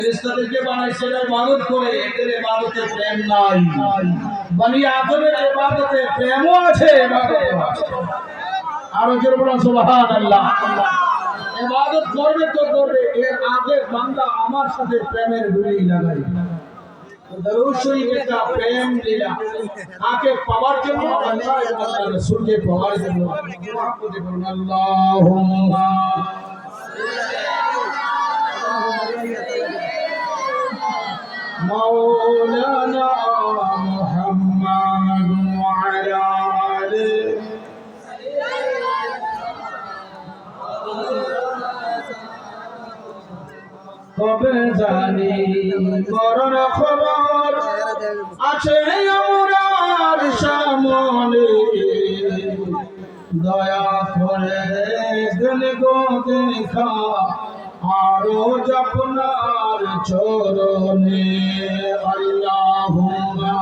ফেরেশতাদেরকে বানাইছে ইবাদত করে, এদের ইবাদতে প্রেম নাই। বনি আদমের ইবাদতে প্রেমও আছে, ইবাদতও আছে। আরো জোরে বলুন সুবহানাল্লাহ। ইবাদত করবে তো করবে, এর আগে বান্দা আমার সাথে প্রেমের ডুরি লাগাই। দরুদ শরীফ একটা প্রেম লীলা, কাকে পাওয়ার জন্য? আল্লাহ এবং আল্লাহর রাসূলকে পাওয়ার জন্য। মহব্বতে বলুন আল্লাহুম্মা মাওলানা মুহাম্মাদ ওয়া আলা আলিহি। কবে জানি মরণ খবর আছে আমরার সামনে, দয়া করে দিল গো দেখা আরো আপনার চরণে। আল্লাহুম্মা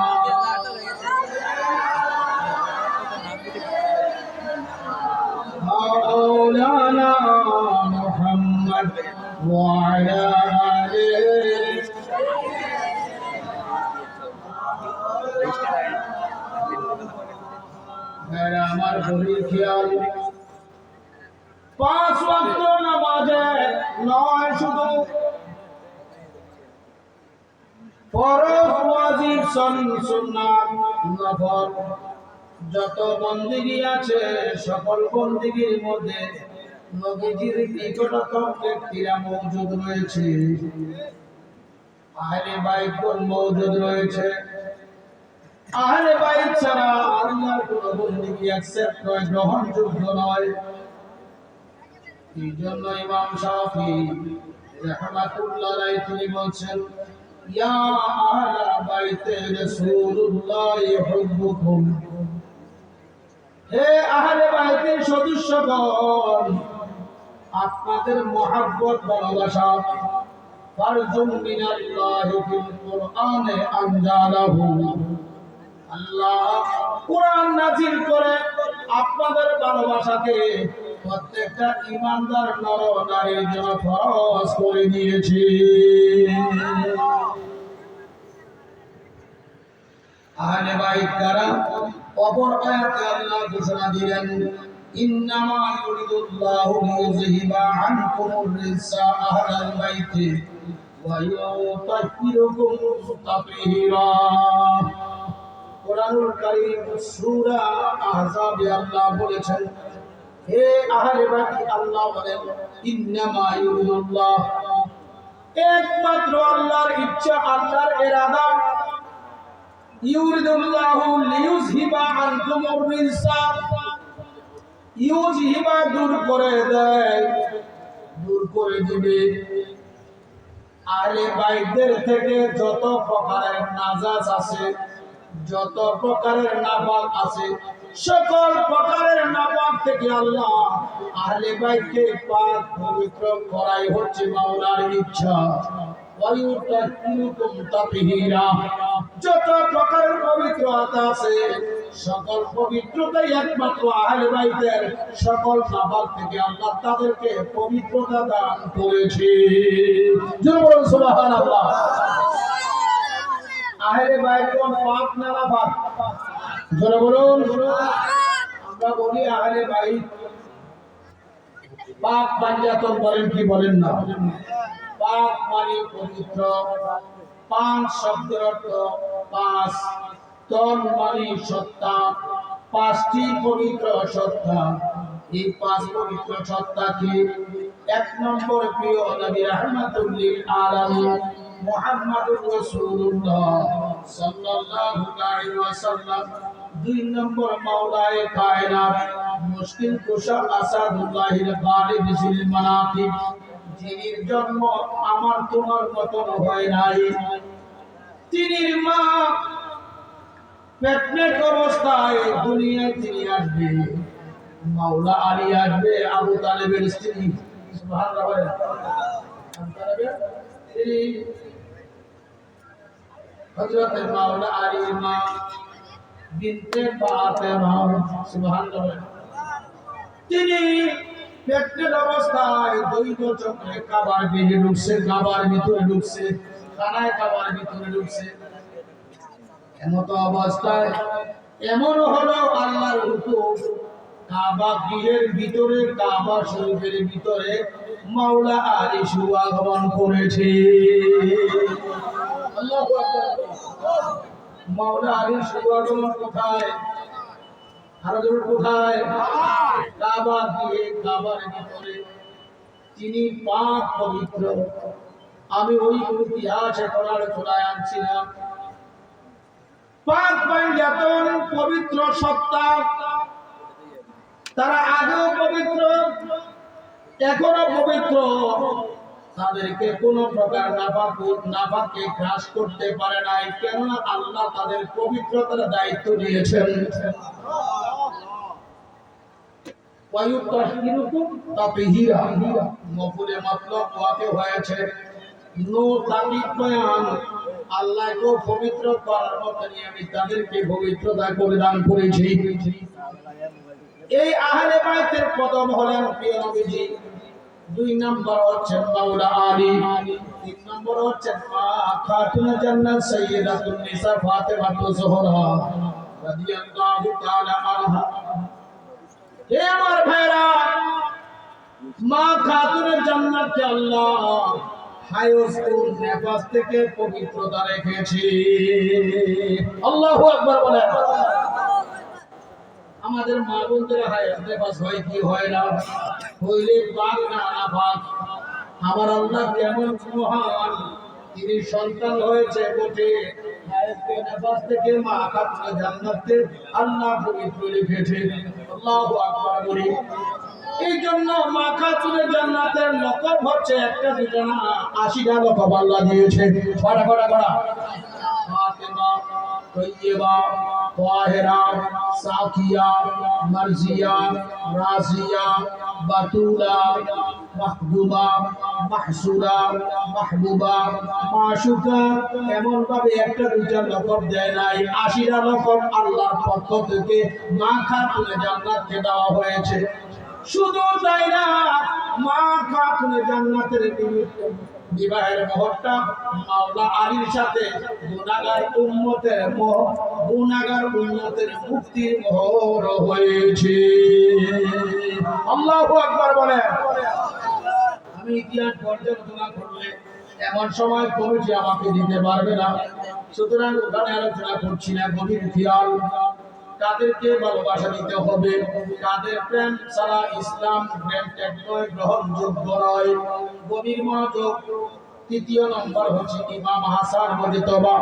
মাওলানা মুহাম্মদ ওয়া আলা আলিহি। মেরা আমার গভীর খেয়াল, 5 ওয়াক্ত নামাজে নয় শুধু ফরজ, ওয়াজিব, সুন্নাত, নফল যত বন্দেগী আছে সকল বন্দেগীর মধ্যে নবীজির নিকটতম ব্যক্তিরা মওজুদ রয়েছে, আহলে বাইতগণ মওজুদ রয়েছে। আহলে বাইত ছাড়া আল্লাহর কোনো বন্দেগী অ্যাকসেপ্ট নয়, গ্রহণযোগ্য নয়। এই জন্য ইমাম শাফি রাহমাতুল্লাহ আলাইহি তিনি বলছেন, ইয়া আহলা বাইতে রাসূলুল্লাহ হুব্বুকুম, হে আহলে বাইতের সদস্যগণ আপনাদের মহব্বত ভালোবাসা, ফারজুম মিনাল্লাহি ফিল কুরআনে আনজালাহু, আল্লাহ কুরআন নাযিল করে আপনাদের ভালোবাসাকে প্রত্যেকটা ঈমানদার নর নারীর জন্য ফরজ করে দিয়েছে। আহলে বাইত কারা? অপর আয়াতে আল্লাহ ঘোষণা দিলেন, ইন্নামা ইউরিদুল্লাহু লিইউযহিবা আনকুমুর রিজসা আহলাল বাইতি ওয়া ইউতাহহিরুকুম তাতহীরা। কোরআনুল কারীম সূরা আহজাবে আল্লাহ বলেছেন, হে আহলে বাইত, আল্লাহ বলেন ইন্নামা ইউরিদুল্লাহ, একমাত্র আল্লাহর ইচ্ছা, আল্লাহর ইরাদা, ইউরিদুল্লাহু লিইউযহিবা আনকুমুর রিজসা, ইউযহিবা দূর করে দেয়, দূর করে দিবে আহলে বাইতদের থেকে যত প্রকারের নাজাস আছে, যত প্রকারের নাপাক আছে, সকল প্রকারের নাপাক থেকে আল্লাহ আহলে বাইতকে পাক পবিত্র করাই হচ্ছে মাওলার ইচ্ছা। ওয়ায়ুতাহহিরুকুম তাতহীরা, যত প্রকারের পবিত্রতা আছে সকল পবিত্রতাই একমাত্র আহলে বাইতের সকল নাপাক থেকে আল্লাহ তাদেরকে পবিত্রতা দান করেছে। জোরে বলুন সুবহানাল্লাহ। আহলে বাইত কোন পাক না নাপাক? জোরে বলুন। আমরা বলি আহলে বাইত পাক পাঞ্জাতন বলেন কি বলেন না? পাক মানে পবিত্র, পাঁচ শব্দের অর্থ পাঁচ, তন মানে সত্তা, পাঁচটি পবিত্র সত্তা। এই পাঁচ পবিত্র সত্তা কি? 1 নম্বর প্রিয় নবী রাহমাতুল লিল আলামিন মুহাম্মাদুর রাসূলুল্লাহ সাল্লাল্লাহু আলাইহি ওয়াসাল্লাম। 2 নম্বর মাওলায়ে কায়নাত মুশকিল কুশা আসাদুল্লাহিল গালিব জিল মানাকিব, যিনি জন্ম আমার তোমার মতন হয় নাই। তিনি মা প্রেগনেন্ট অবস্থায় দুনিয়ায় তিনি আসবে, মাওলা আলী আসবে, আবু তালেবের স্ত্রী, সুবহানাল্লাহ, আবু তালেবের স্ত্রী হযরত মাওলা আলীর মা বিনতে ফাতেমা, সুবহানাল্লাহ, তিনি প্রেগনেন্ট অবস্থায় দৈব চক্রে কাবার বেজে ঢুকছে, কাবার ভিতরে ঢুকছে, খানায় কাবার ভিতরে ঢুকছে। এমত অবস্থায় এমন হলো আল্লাহর হুকুম, কাবা গৃহের ভিতরে, কাবা শরীফের ভিতরে মাওলা আলী আগমন করেছে। আল্লাহু আকবার। মাওলা আলী আগমন কোথায়? আরো জোরে কোথায়? কাবা গৃহে, কাবার ভিতরে। তিনি পাক পবিত্র। আমি ওই ইতিহাস এখন আলোচনায় আনছি না। পাক পাঞ্জাতন পবিত্র সত্তা, তারা আগেও পবিত্র, এখনো পবিত্র। তাদেরকে কোন প্রকার নাপাককে গ্রাস করতে পারে নাই, কেননা আল্লাহ তাদের পবিত্রতার দায়িত্ব দিয়েছেন। মফুলে মতলব ওয়াকে হয়েছে নো তাকিদ বয়ান, আল্লাহকে পবিত্র করার মতো নিয়ে আমি তাদেরকে পবিত্রতা করে দান করেছি। এই আহলে বাইতের কদম হলেন প্রিয় নবীজি। 2 নম্বর হচ্ছেন মাওলা আলী, 3 নম্বর হচ্ছেন মা খাতুনে জান্নাত সাইয়্যিদাতুন নিসা ফাতেমাতুজ জোহরা রাদিয়াল্লাহু তাআলা আনহা। হে আমার ভাইরা, মা খাতুনে জান্নাতকে আল্লাহ হায়ুসুন নেফাস থেকে পবিত্রতা রেখেছে। আল্লাহু আকবার বলেন। আমাদের মা বোনদের হায়াত নেফাস হয় কি হয় না? হইলে পাক না নাপাক। আমার আল্লাহ কেমন মহান, তিনি সন্তান হয়েছে বটে, হায়াত নেফাস থেকে মা খাতুনে জান্নাতকে আল্লাহ পবিত্র রেখেছে। আল্লাহু আকবার বলি। এই জন্য মা খাতুনে জান্নাতের লকব হচ্ছে একটা দুটো না, 80টা লকব আল্লাহ দিয়েছে। কড়া কড়া কড়া। ফাতেমা, তৈয়বা, তাহেরা, সাকিয়া, মারজিয়া, রাজিয়া, বাতুলা, মাহবুবা, মাহসুরা, মাহবুবা, মাশুকা, এমন ভাবে একটা দুইটা লকব দেয় নাই, 80টা লকব আল্লাহর পক্ষ থেকে মা খাতুনে জান্নাতকে দেওয়া হয়েছে। শুধু তাই না, মা খাতুনে জান্নাতের বিবাহের মুহূর্তটা মাওলা আলীর সাথে গুনাহগার উম্মতের মুক্তির মোহর হয়েছে। আল্লাহু আকবার বলেন। আমি ইতিহাস পর্যালোচনা করলে এমন সময় কমিটি আমাকে দিতে পারবে না, সুতরাং ওখানে আলোচনা করছি না। গভীর খেয়াল, কাদেরকে ভালোবাসা দিতে হবে, কাদের প্রেম ছাড়া ইসলাম প্রেম গ্রহণযোগ্য নয়। গভীর মনোযোগ। 3 নম্বর হচ্ছে ইমাম হাসান মুজতবা,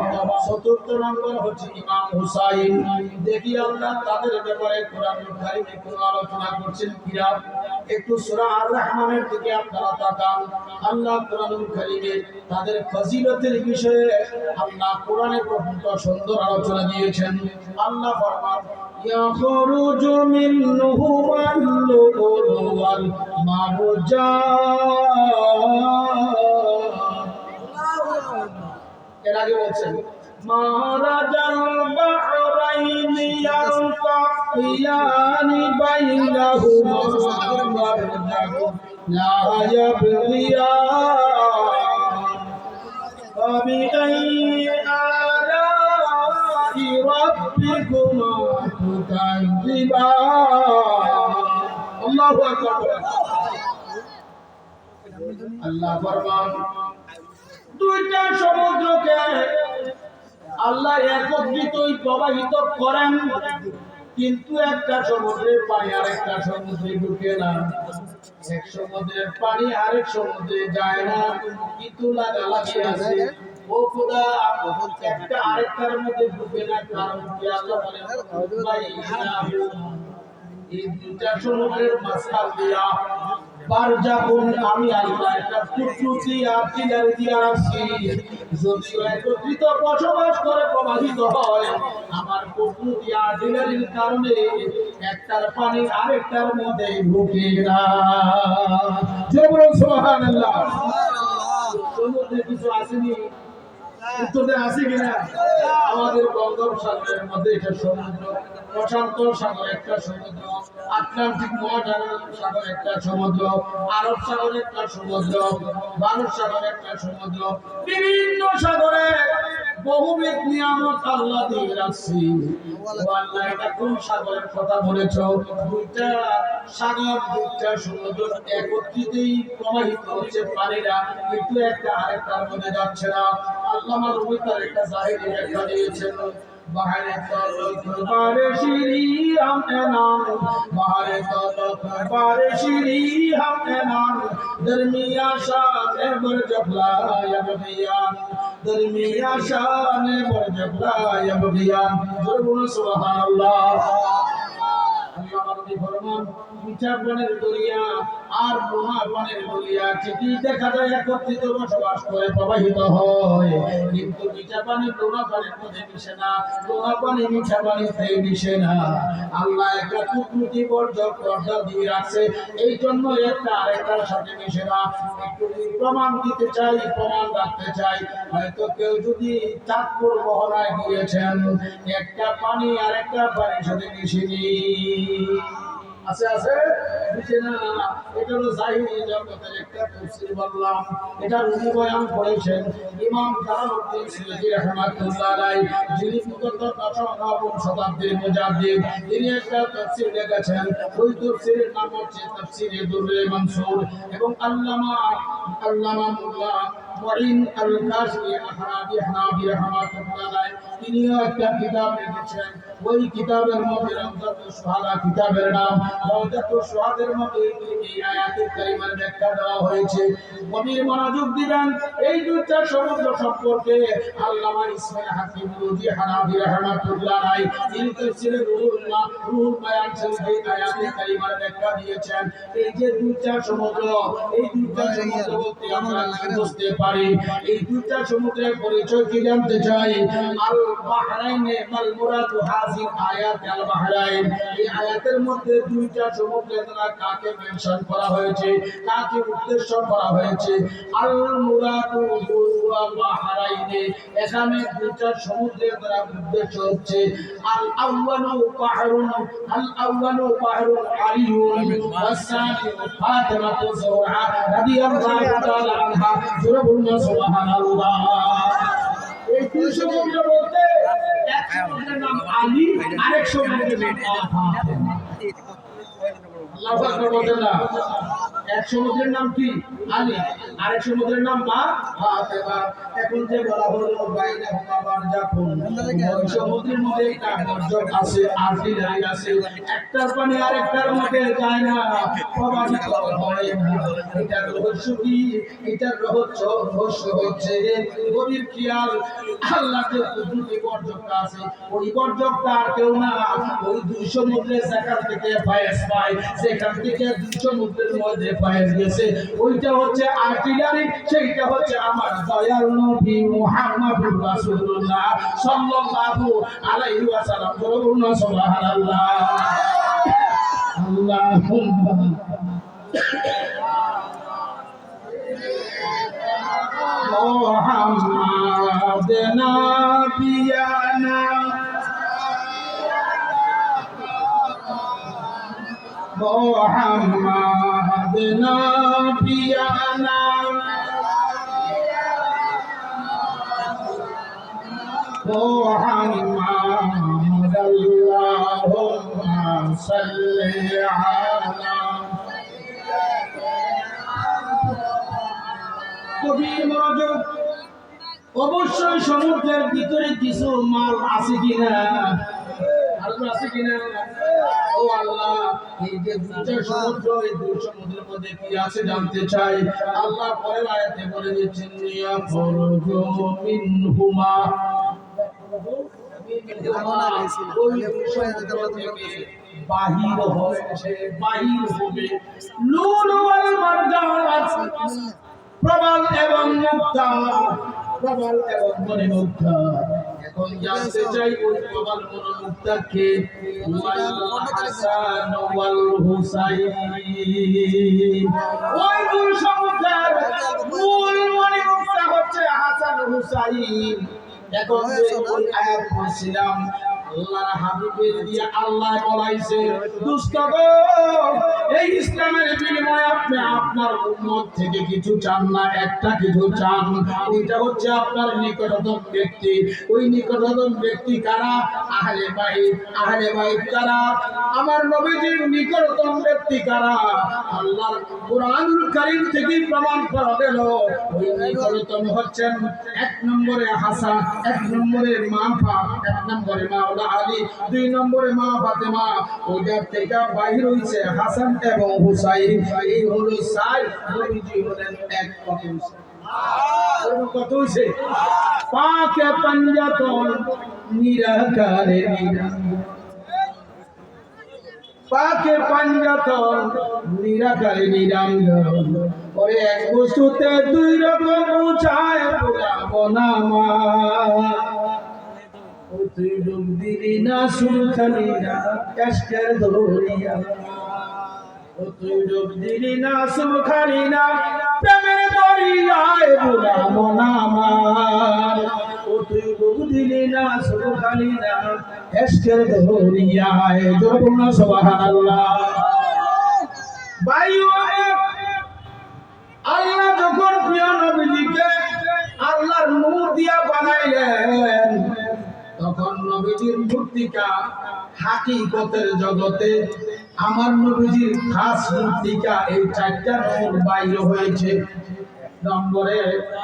4 নম্বর হচ্ছে ইমাম হুসাইন। দেখি আল্লাহ তাদের ব্যাপারে কোরআনুল কারীমে কোন আলোচনা করছেন কিনা। একটু সূরা আর রহমানের দিকে আপনারা তাকান। আল্লাহ কোরআনুল কারীমে তাদের ফজিলতের বিষয়ে আল্লাহ কোরআনে প্রভূত সুন্দর আলোচনা দিয়েছেন। আল্লাহ ফরমান ইয়াখরুজু মিনহুমাল লুলু ওয়াল মারজান। এর আগে বলছেন মারাজাল বাহরাইনি ইয়ালতাকিয়ানি বাইনাহুমা বারজাখুন লা ইয়াবগিয়ান ফাবিআইয়ি আলা'i রাব্বিকুমা তুকাযিবান। আল্লাহু আকবার। আল্লাহ ফরমান দুইটা সমুদ্রকে আল্লাহ একত্রিতই প্রবাহিত করেন, কিন্তু একটা সমুদ্রের পানি আরেকটা সমুদ্রে ঢুকে না, এক সমুদ্রের পানি আরেক সমুদ্রে যায় না, কিন্তু লাগালাগি আছে। ও খোদা, একটা আরেকটার মধ্যে ঢুকে না, কারণ কি? আল্লাহ বলেন এই দুইটা সমুদ্রের মাঝখান দিয়া বারজাখুন, আমি আল্লাহ একটা কুদরতি আকিদার দিয়া রাখছি। যদিও একত্রিত বসবাস করে প্রবাহিত হয়, আমার কুদরতি আকিদার কারণে একটার পানি আরেকটার মধ্যে ঢুকে না। জোরে বলুন সুবহানাল্লাহ। সমুদ্রে কিছু আসেনি, উত্তরে আছে কিনা? আমাদের বঙ্গোপসাগরের মধ্যে এটা সমুদ্র, প্রশান্ত সাগর একটা সমুদ্র, আটলান্টিক মহাসাগর একটা সমুদ্র, আরব সাগর একটা সমুদ্র, ভারত সাগর একটা সমুদ্র, বিভিন্ন সাগরে বহুবিধ নিয়ামত আল্লাহ দিয়ে রাখছি। আল্লাহ এটা কোন সাগরের কথা বলেছ? দুইটা সাগর, দুইটা সমুদ্র একত্রিতই প্রবাহিত হচ্ছে পানিরা, কিন্তু একটা আরেকটার মধ্যে যাচ্ছে না। আল্লাহ আমার তার একটা জাহিরি ব্যাখ্যা দিয়েছেন। বাহারে তলক বারিশি হাম এনাম, বাহারে তলক বারিশি হাম এনাম, দরমিয়া শানে বরজবলা ইয়াবিয়ান, দরমিয়া শানে বরজবলা ইয়াবিয়ান। বলুন সুবহানাল্লাহ। আল্লাহ আমাকে ফরমান মিঠা পানির দরিয়া আর নোনা পানির দরিয়া ঠিকই দেখা যায় একত্রিত বসবাস করে প্রবাহিত হয়, কিন্তু মিঠা পানি নোনা পানির মধ্যে মিশে না, নোনা পানি মিঠা পানিতে মিশে না। আল্লাহ একটা কুকুরটি পর্দা দিয়ে রাখছে, এই জন্য একটা আরেকটার সাথে মিশে না। একটু প্রমাণ দিতে চাই, প্রমাণ রাখতে চাই। হয়তো কেউ যদি চাঁদপুর মহড়ায় গিয়েছেন, একটা পানি আরেকটা পানির সাথে মিশেনি, আছে আছে বুঝে না। এটা হলো জাহিরি জগতের একটা তাফসীর বললাম। এটা উনি বয়ান করেছেন ইমাম জালালউদ্দিন সিলসি রাহমাতুল্লাহ আলাইহি, যিনি নবম শতাব্দীর মুজাদ্দিদ। তিনি একটা তাফসীর লিখেছেন, ওই তাফসীরের নাম হচ্ছে তাফসীরে দুররে মানসুর। এবং আল্লামা মোল্লা মুঈন আল কাশিফি হানাফি রাহমাতুল্লাহ আলাইহি, তিনিও একটা কিতাব লিখেছেন। ওই কিতাবের মধ্যে রওজাতুশ শুহাদা কিতাবের নাম। রওজাতুশ শুহাদার মধ্যে এই আয়াতুল কারিমার ব্যাখ্যা দেওয়া হয়েছে। গভীর মনোযোগ দিবেন। এই দুইটা সমুদ্র সম্পর্কে আল্লামা ইসমাঈল হাকিম নুরুজি হানাফি রাহমাতুল্লাহ আলাইহি, তিনি তাফসীরে রুহুল বায়ান এই আয়াতুল কারিমার ব্যাখ্যা দিয়েছেন। এই যে দুইটা সমুদ্র, এই দুইটা সমুদ্র বলতে আমরা বুঝতে পারি, এই দুইটা সমুদ্রের পরিচয় কি জানতে চাই? আল বাহরাইনে মাল মুরাদু হাযিল আয়াত আল বাহরাইন। এই আয়াতের মধ্যে দুইটা সমুদ্রের দ্বারা কাকে মেনশন করা হয়েছে, কাকে উদ্দেশ্য করা হয়েছে? আল মুরাদু ওয়াল বাহরাইনে, এখানে দুইটা সমুদ্রের দ্বারা উদ্দেশ্য হচ্ছে আল আউয়ালু বাহরুন, আল আউয়ালু বাহরুন আলিয়ুন ওয়াসানি ফাতিমাতু যুহরা রাদিয়াল্লাহু তাআলা আনহা। সুবহানাল্লাহ। এই দুই সমুদ্র বলতে এক সমুদ্রের নাম আলী, আরেক সমুদ্রের নাম ফাতিমা। আল্লাহু আকবার বলেন না। এক সমুদ্রের নাম কি? আলী, আরেক সমুদ্রের নাম মা ফাতিমা। এখন যে বলা হলো বাইরে হুমাবার যাকুন, ওই সমুদ্রের মধ্যে একটা মর্যাদ আছে, আর্টিলারি আছে, একটার পানি আরেকটার মধ্যে যায় না, প্রবাহিত হয় না। এটার রহস্য কি? এটার রহস্য হচ্ছে গভীর খেয়াল। আল্লাহ যে কুদরতি বর্জকটা আছে, ওই বর্জকটা আর কেউ না, ওই দুই সমুদ্রের যেখান থেকে ফায়েজ পায়, সেখান থেকে দুই সমুদ্রের মধ্যে ফায়েজ গেছে, ওইটা হচ্ছে আর্টিলারি, সেইটা হচ্ছে আমার দয়াল নবী মুহাম্মদুর রাসূলুল্লাহ সাল্লাল্লাহু আলাইহি ওয়াসাল্লাম। বলুন সুবহানাল্লাহ। আল্লাহুম্মা মুহাম্মাদ নাবিয়ানা মুহাম্মাদ নাবিয়ানা মুহাম্মাদ আল্লাহুম্মা সাল্লি আলা। গভীর মনোযোগ। অবশ্যই সমুদ্রের ভিতরে কিছু মাল আছে কিনা, আছে কিনা? ও আল্লাহ, এই যে দুইটা সমুদ্র, এই দুই সমুদ্রের মধ্যে কি আছে জানতে চাই। আল্লাহ পরের আয়াতে বলে দিচ্ছেন ইয়াখরুজু মিনহুমা, বাহির হবে লুলু ওয়াল মারজান, প্রবাল এবং মুক্তা, প্রবাল এবং মণিমুক্তা। এখন জানতে চাই ওই প্রবাল মণিমুক্তাকে হাসান ওয়াল হুসাইন, ওই দুই সমুদ্র গ্রন্থের মূল মণিমুক্তা হচ্ছে হাসান হুসাইন। এখন ওই আয়াত পড়ছিলাম, আল্লাহর হাবিবের দিয়ে আল্লাহ বলাইছে, দুষ্ট গো, এই ইসলামের বিনিময়ে আপনি আপনার উম্মত থেকে কিছু চান না, একটা কিছু চান, ওইটা হচ্ছে আপনার নিকটতম ব্যক্তি। ওই নিকটতম ব্যক্তি কারা? আহলে বাইত। আহলে বাইত কারা? আমার নবীজির নিকটতম ব্যক্তি কারা? আল্লাহর কুরআনুল কারীম থেকে প্রমাণ করা গেল ওই নিকটতম হচ্ছেন এক নম্বরে হাসান, এক নম্বরে মা এক নম্বরে মাওলা আলী, দুই নম্বরে মা ফাতেমা। ওইটার থেকে বাহির হইছে হাসান এবং হুসাইন। এই হলো সাই, নবীজি হলেন এক। কত হইছে? পাকে পাঞ্জাতন নিরাকারে পাকে পাঞ্জাতন নিরাকারে নিরঞ্জন। ওরে এক বস্তুতে দুই রকম বুঝায় বলাবো না মা। ও তুই ডুব দিলি না সুলখানি না কাশকের দরিয়া। ও তুই ডুব দিলি না সুলখানি না প্রেমের দরিয়ায় বলাবো না মা। ও তুই ডুব দিলি না সুলখানি না কাশকের দরিয়ায়। জোরপূর্ণ সুবহানাল্লাহ। বায়ু আল্লাহ যখন প্রিয় নবীজিকে আল্লাহর নূর দিয়া বানাইলেন, তখন নবীজির মূর্তিকা হাকিকতের জগতে আমার নবীজির খাস মূর্তিকা এই চারটা নূর বাইর হয়েছে। নম্বরে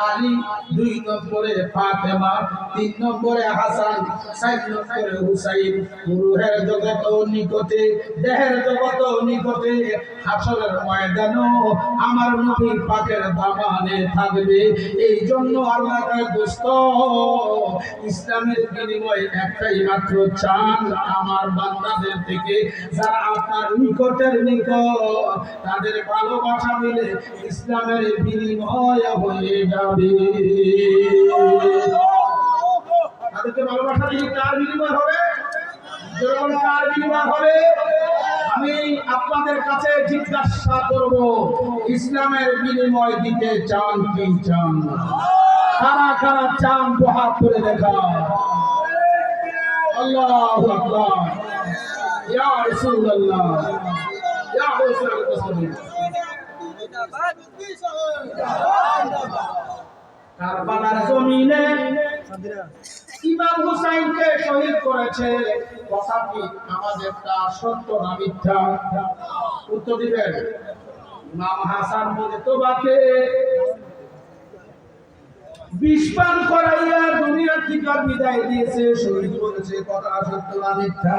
আলী, দুই নম্বরে ফাতেমা, তিন নম্বরে হাসান, চার নম্বরে হুসাইন। রূহের জগত নিকটে, দেহের জগত নিকটে, হাসরের ময়দানও আমার নবী পাকের দামানে থাকবে। এই জন্য আল্লাহ তাআলা দোস্ত ইসলামের বিনিময়ে একটাই মাত্র চান আমার বান্দাদের থেকে, যারা আপনার নিকটের নিকট, তাদের ভালোবাসা মিলে ইসলামের বিনিময় হয়ে যাবে। তাদেরকে ভালোবাসা দিলে কার বিনিময় হবে? যখন কার বিনিময় হবে? আমি আপনাদের কাছে জিজ্ঞাসা করব, ইসলামের বিনিময় দিতে চান কি চান? কারা কারা চান হাত তুলে দেখা। আল্লাহু আকবার। ইয়া রাসূলুল্লাহ, ইয়া রাসূলুল্লাহ। কারবালার জমিনে ইমাম হুসাইনকে শহীদ করেছে, কথাটি আমাদেরটা সত্য না মিথ্যা? উত্তর দিবেন। ইমাম হাসান মুজতবাকে বিষ পান করাইয়া দুনিয়া থেকে বিদায় দিয়েছে, শহীদ করেছে, কথা সত্য না মিথ্যা?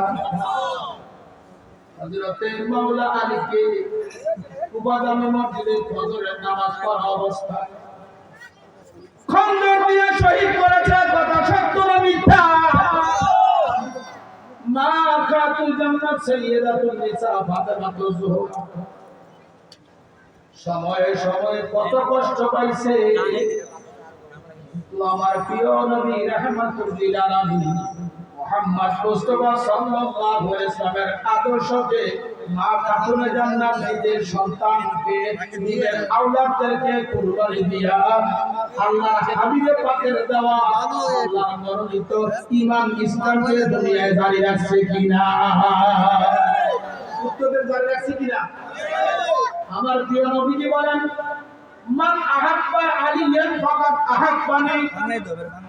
হযরতে মাওলা আলীকে কুবাদামে মসজিদে ফজরের নামাজ পড়া অবস্থায় খন্দর দিয়ে শহীদ করেছে, কথা সত্য না মিথ্যা? মা খাতুন জান্নাত সাইয়্যিদাতুন নিসা ফাতেমাতুজ জোহরা সময়ে সময়ে কত কষ্ট পাইছে। আমার প্রিয় নবী রাহমাতুল লিল আলামিন মুহাম্মদ মুস্তাফা সাল্লাল্লাহু আলাইহি ওয়াসাল্লামের আদর্শকে মা খাতুনে জান্নাত নিজের সন্তানকে, নিজের আওলাদদেরকে কুরবানি দিয়া আল্লাহর হাবিবের পাকের দেওয়া আল্লাহর মনোনীত ঈমান ইসলামকে দুনিয়ায় জারি রাখছে কিনা? উত্তরে জারি রাখছে কিনা? আমার প্রিয় নবীজি বলেন, মান আহাব্বা আলিয়ান ফাকাত আহাব্বানি।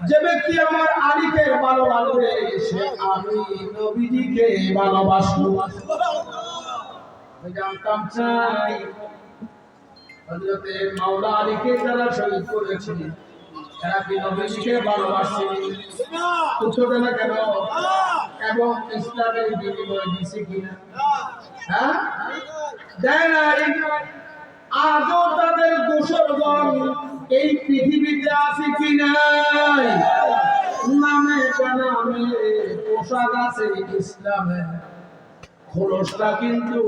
যে ব্যক্তি আমার আলীকে ভালোবাসবে সে আমি নবীজিকে ভালোবাসবো। জানতাম চাই হযরতে মাওলা আলীকে যারা শহীদ করেছেন তারা কি নবীজিকে ভালোবাসে? উত্তর দেন কেন? এবং ইসলামের বিনিময় দিছে কিনা? হ্যাঁ, দেয় নাই। আজও তাদের দোসরগণ এই পৃথিবীতে আছে কি নাই? নামে কানামে পোশাক আছে ইসলামে, খোলসটা কিন্তু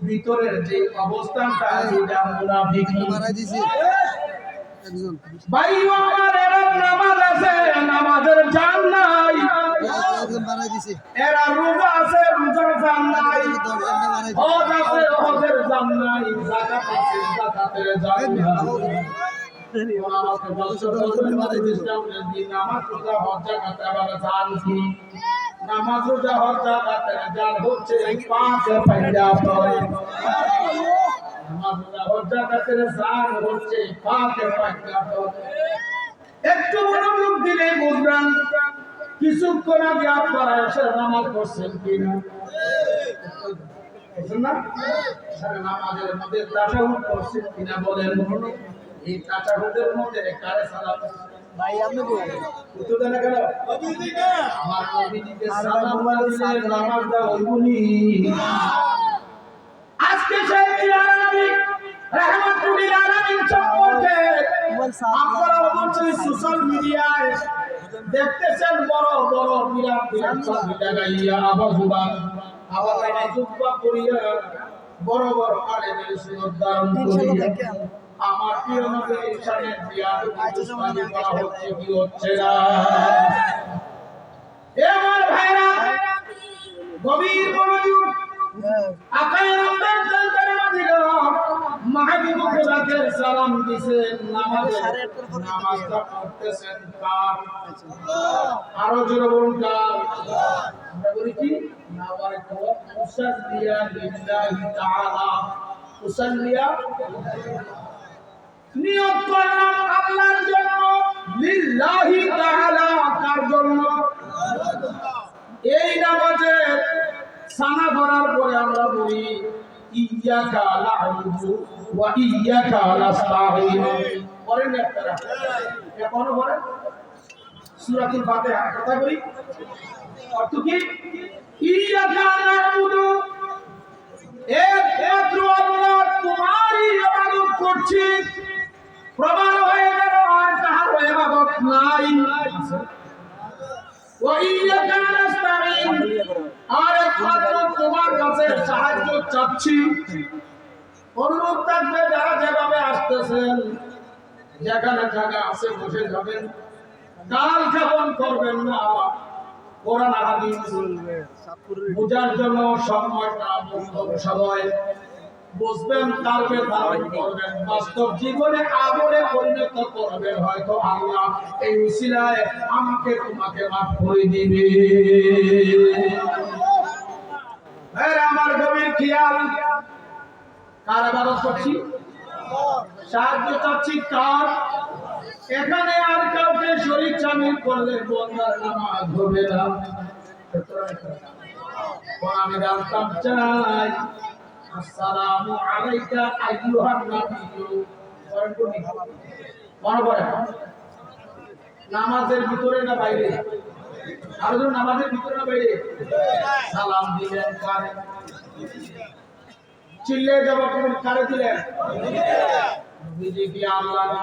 ভিতরের যে অবস্থানটা এটা মুনাফিকি। ভাই আমার এরকম নামাজ আছে, নামাজের জান নাই। এরা রোজা আছে রোজার জান নাই, হজ আছে হজের জান নাই, যাকাত আছে যাকাতের জান নাই। আমাকে বলছো নামাজ রোজা হজ যাকাত আবার জান কি? নামাজ রোজা হজ যাকাতের জান হচ্ছে পাঁচ পয়লা পড়ে। নামাজ রোজা হজ যাকাতের জান হচ্ছে পাঁচ পয়লা পড়ে। একটু মনোযোগ দিলে বুঝবেন কিছুক্ষণ আগে আপনারা এসে নামাজ পড়ছেন কিনা। নামাজের মধ্যে তাশাহুদ পড়ছেন কিনা বলেন। এই তাশাহুদের মধ্যে কারে সালাম ভাই আপনি উত্তর দেন কেন? আমার নবীজিকে সালাম দিলে নামাজটা হইবনি। আজকে সেই আলামিন রাহমাতুল আলামিন সম্পর্কে আপনারা অবশ্যই সোশ্যাল মিডিয়ায় দেখতেছেন বড় বড় বিরাট বিরাট ছবি লাগাইয়া আবার জুব্বা করিয়া বড় বড় আলেমের সুন্নাত ধারণ করিয়া আমার প্রিয় নবীর শানের বিয়াদবি করা হচ্ছে কি হচ্ছে না? এ আমার ভাইরা গভীর মনোযোগ আকায় রব্বের দরবারে দিল মাহবুব খোদাকে সালাম দিবেন নামাজটা পড়তেছেন কার? আরো জোরে বলুন কার? আমরা বলি কি নাওয়াইতু উসাল্লিয়া লিল্লাহি তাআলা, উসাল্লিয়া নিয়ত করলাম আল্লাহর জন্য, লিল্লাহি তাআলা কার জন্য? এই নামাজে সানা করার পরে আমরা বলি ইয়্যাকা না'বুদু ওয়া ইয়্যাকা নাস্তাঈন। পড়েন আপনারা এখন পড়েন সূরাতুল ফাতিহা। কথা বলি অর্থ কি? ইয়্যাকা না'বুদু, একমাত্র আল্লাহ তোমারই ইবাদত করছি। প্রমাণ হয়ে গেল আর কাহার ইবাদত নাই। ওয়া ইয়্যাকা নাস্তাঈন, আর একমাত্র তোমার কাছে সাহায্য চাচ্ছি। অনুরোধ থাকবে যারা যেভাবে আসতেছেন যেখানে জায়গা আছে বসে যাবেন, গাল খাবন করবেন না। কোরআন হাদিস বোঝার জন্য সময়টা সময় বুঝবেন, কালকে ধারণ করবেন, বাস্তব জীবনে আমলে পরিণত করবেন। হয়তো আল্লাহ এই উসিলায় আমাকে তোমাকে মাফ করে দিবে। আমার গভীর খেয়াল, কার ইবাদত করছি? সাহায্য চাচ্ছি কার? এখানে আর কাউকে শরীক শামিল করলে বন্দার নামাজ হবে না। আমি জানতাম চাই আসসালামু আলাইকা আইয়ুহান নাবিয়্যু। মনে পড়ে নামাজের ভিতরে না বাইরে? আরো জন নামাজের ভিতরে না বাইরে? সালাম দিলেন কারে? চিল্লে জবাব কারে দিলেন? নবীজি কি আল্লাহ না?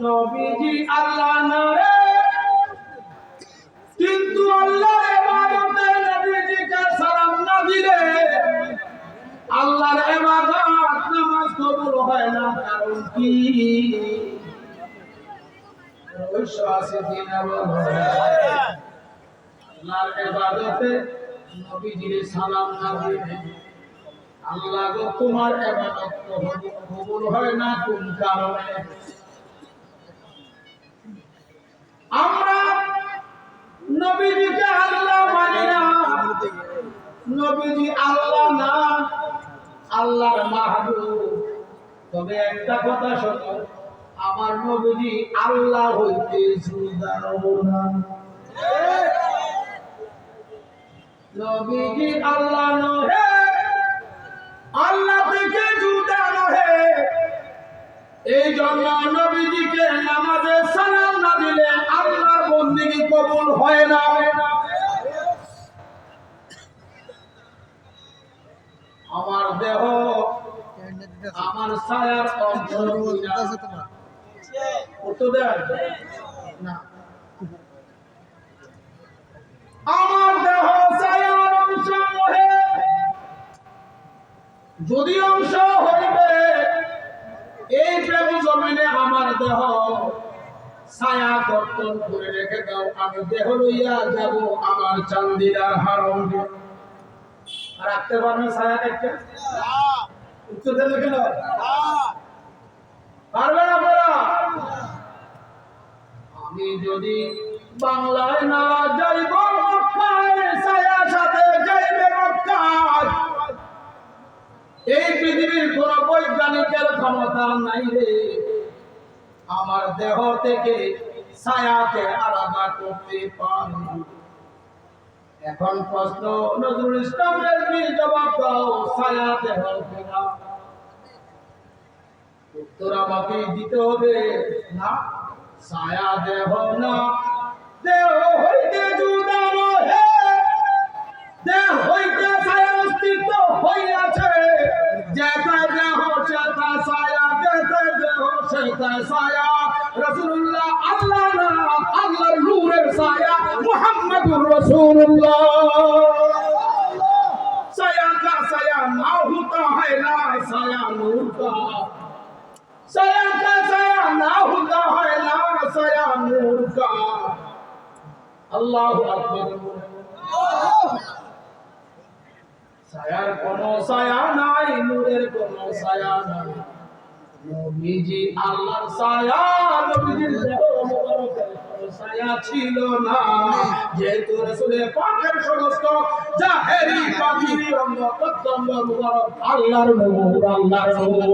নবীজি আল্লাহ না রে, কিন্তু আল্লাহর ইবাদতে নবীজিকে সালাম না দিলে আল্লাহর ইবাদত নামাজ কবুল হয় না। কারণ কি? আল্লাহর ইবাদতে নবীজির সালাম না দিলে আল্লাহ গো তোমার ইবাদত কবুল হয় না। কোন কারণে? আমরা নবীজিকে আল্লাহ মানি না। নবীজি আল্লাহ না, আল্লাহর মাহবুব। তবে একটা কথা শোনো, আমার নবীজি আল্লাহ হইতে জুদা না। নবীজি আল্লাহ নহে, আল্লাহ থেকে জুদা নহে। এই জন্য নবীজিকে নামাজে সালাম না দিলে আল্লাহর বন্দেগী কবুল হয় না। আমার দেহ আমার ছায়ার অংশ না, আমার দেহ ছায়ার অংশ নহে। যদি অংশ হইবে এই প্রেম জমিনে আমার দেহ ছায়া কর্তন করে রেখে দাও, আমি দেহ লইয়া যাব আমার চান্দিনার হারম। রাখতে পারবে ছায়া দেখতে? উত্তর দেবে কেন? পারবেন আপনারা? আমি যদি বাংলায় না যাইব মক্কায়, ছায়া সাথে যাইবে মক্কায়। এই পৃথিবীর কোন বৈজ্ঞানিকের ক্ষমতা নাই রে আমার দেহ থেকে ছায়াকে আলাদা করতে পারে। এখন প্রশ্ন, নজরুল ইসলামের জবাব দাও, ছায়া দেহ কিনা? উত্তর আমাকে দিতে হবে না, ছায়া দেহ না। দেহ হইতে জুদা রহে, দেহ হইতে ছায়া অস্তিত্ব হইয়াছে। যেথায় দেহ সেথায় ছায়া, যেথায় দেহ সেথায় ছায়া। রাসূলুল্লাহ আল্লাহ না, আল্লাহর নূরের ছায়া মুহাম্মদুর রাসূলুল্লাহ। ছায়া का ছায়া না होता है ना ছায়া नूर का, ছায়া का ছায়া না होता है ना ছায়া नूर का। আল্লাহু আকবার। ছায়ার কোনো ছায়া নাই, নূরের কোনো ছায়া নাই। নবীজি আল্লাহর ছায়া, নবীজির দেহ মোবারকের কোনো ছায়া ছিল না। যেহেতু রাসূল পাকের সমস্ত জাহেরি বাতিনি অঙ্গ প্রত্যঙ্গ মোবারক আল্লাহর নূর, আল্লাহর নূর।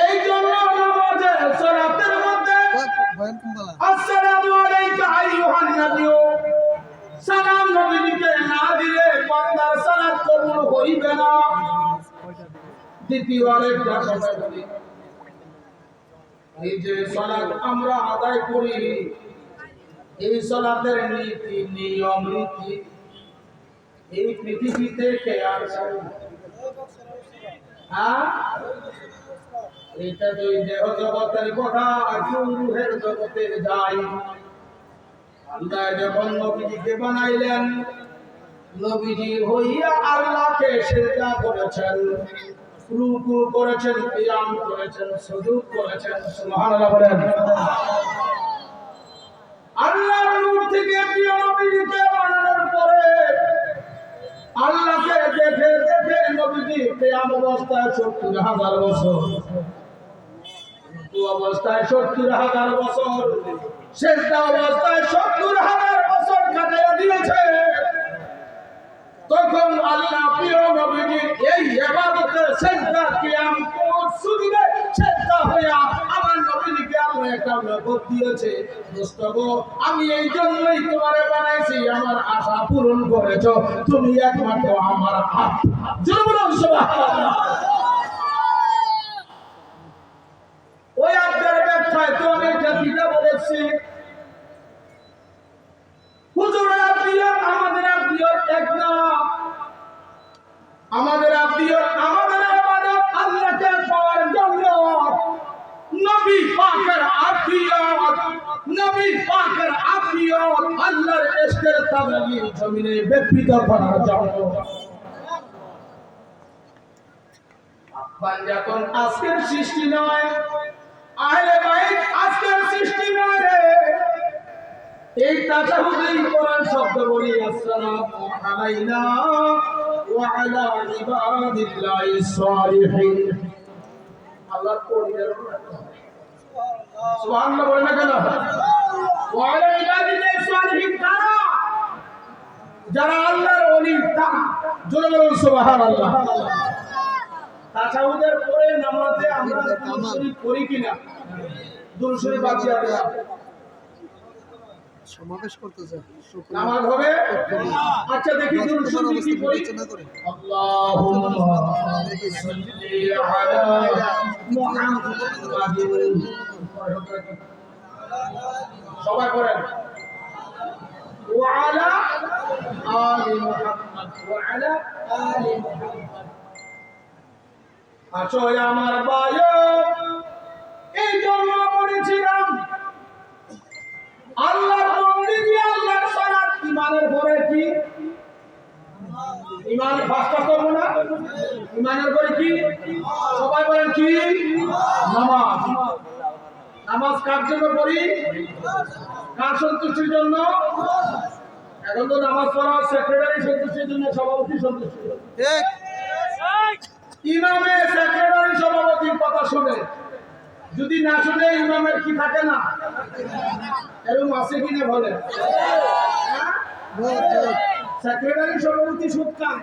এই জন্য নামাজের সালাতের মধ্যে আসসালামু আলাইকা আইয়ুহান নবী, সালাম নবীকে না দিলে বান্দার সালাত কবুল হইবে না। দ্বিতীয় আরেকটা কথা বলি, এই যে সালাত আমরা আদায় করি, এই সালাতের নীতি নিয়ম রীতি এই পৃথিবীতে কে আছে? এটা তো দেহ জগতের কথা, রূহের জগতে যাই। আল্লাহ যখন নবীজিকে বানাইলেন, নবীজি হইয়া আল্লাহকে সিজদা করেছেন, রুকু করেছেন, কিয়াম করেছেন, সুজুদ করেছেন। সুবহানাল্লাহ বলেন। আল্লাহর নূর থেকে প্রিয় নবীজিকে বানানোর পরে আল্লাহকে দেখে দেখে নবীজি কিয়াম অবস্থায় ৭০,০০০ বছর, রুকু অবস্থায় ৭০,০০০ বছর, সিজদা অবস্থায় ৭০,০০০ বছর কাটাইয়া দিয়েছে। তখন আল্লাহ প্রিয় নবীজির এই ইবাদতে সিজদা কিয়াম সুজুদে সিজদা হইয়া আমার নবীজিকে আল্লাহ একটা নগদ দিয়েছে। দোস্ত গো, আমি এই জন্যই তোমারে বানাইছি, আমার আশা পূরণ করেছো তুমি একমাত্র আমার হাত। জোরে বলুন সুবহানাল্লাহ। ওই আপনার ব্যাখ্যায় তো আমি একটা কিতাব বলেছি, হুজুরের আত্মীয়ত আমাদের আত্মীয়ত এক না। আমাদের আত্মীয়ত, আমাদের ইবাদত আল্লাহকে পাওয়ার জন্য। নবী পাকের আত্মীয়ত, নবী পাকের আত্মীয়ত আল্লাহর ইশকের তাবলীগ জমিনে ব্যাপৃত করার জন্য। বান্দাতন আজকের সৃষ্টি নয়, আহলে বাইত আজকের সৃষ্টি নয় রে। এই তাশাহুদেই কোরআন শব্দ বলি, আসসালামু আলাইনা ওয়া আলা ইবাদিল্লাহিস সালিহিন। আল্লাহ কোরআনের সুবহানাল্লাহ বলেন না কেন? ওয়া আলা ইবাদিল্লাহিস সালিহিন কারা? যারা আল্লাহর ওলি তারা। জোরে বলুন সুবহানাল্লাহ। তাশাহুদের পরে নামাজে আমরা দুরূদ শরীফ পড়ি কিনা? দুরূদ শরীফ বাকিয়া দেয়া সমাবেশ করতেছে, নামাজ হবে। আচ্ছা দেখি দুরূদ শরীফ কি পড়ি? আল্লাহুম্মা সাল্লি আলা মুহাম্মাদিন। সবাই পড়েন। ওয়া আলা আলি মুহাম্মাদ, ওয়া আলা আলি মুহাম্মাদ। আচ্ছা আমার ভাই, এই জন্য বলেছিলাম আল্লাহর বন্দেগী, আল্লাহর সালাত ঈমানের পরে কি? ঈমান ফাঁসটা করব না? ঈমানের পরে কি? সবাই বলেন কি? নামাজ কার জন্য পড়ি? কার সন্তুষ্টির জন্য? এখন তো নামাজ পড়া সেক্রেটারি সন্তুষ্টির জন্য, সভাপতি সন্তুষ্টির জন্য। ইমামে সেক্রেটারি সভাপতির কথা শুনে যদি না শুনে ইমামের কি থাকে না? এরকম আছে কিনা বলে? সেক্রেটারি সভাপতি সুদ খায়,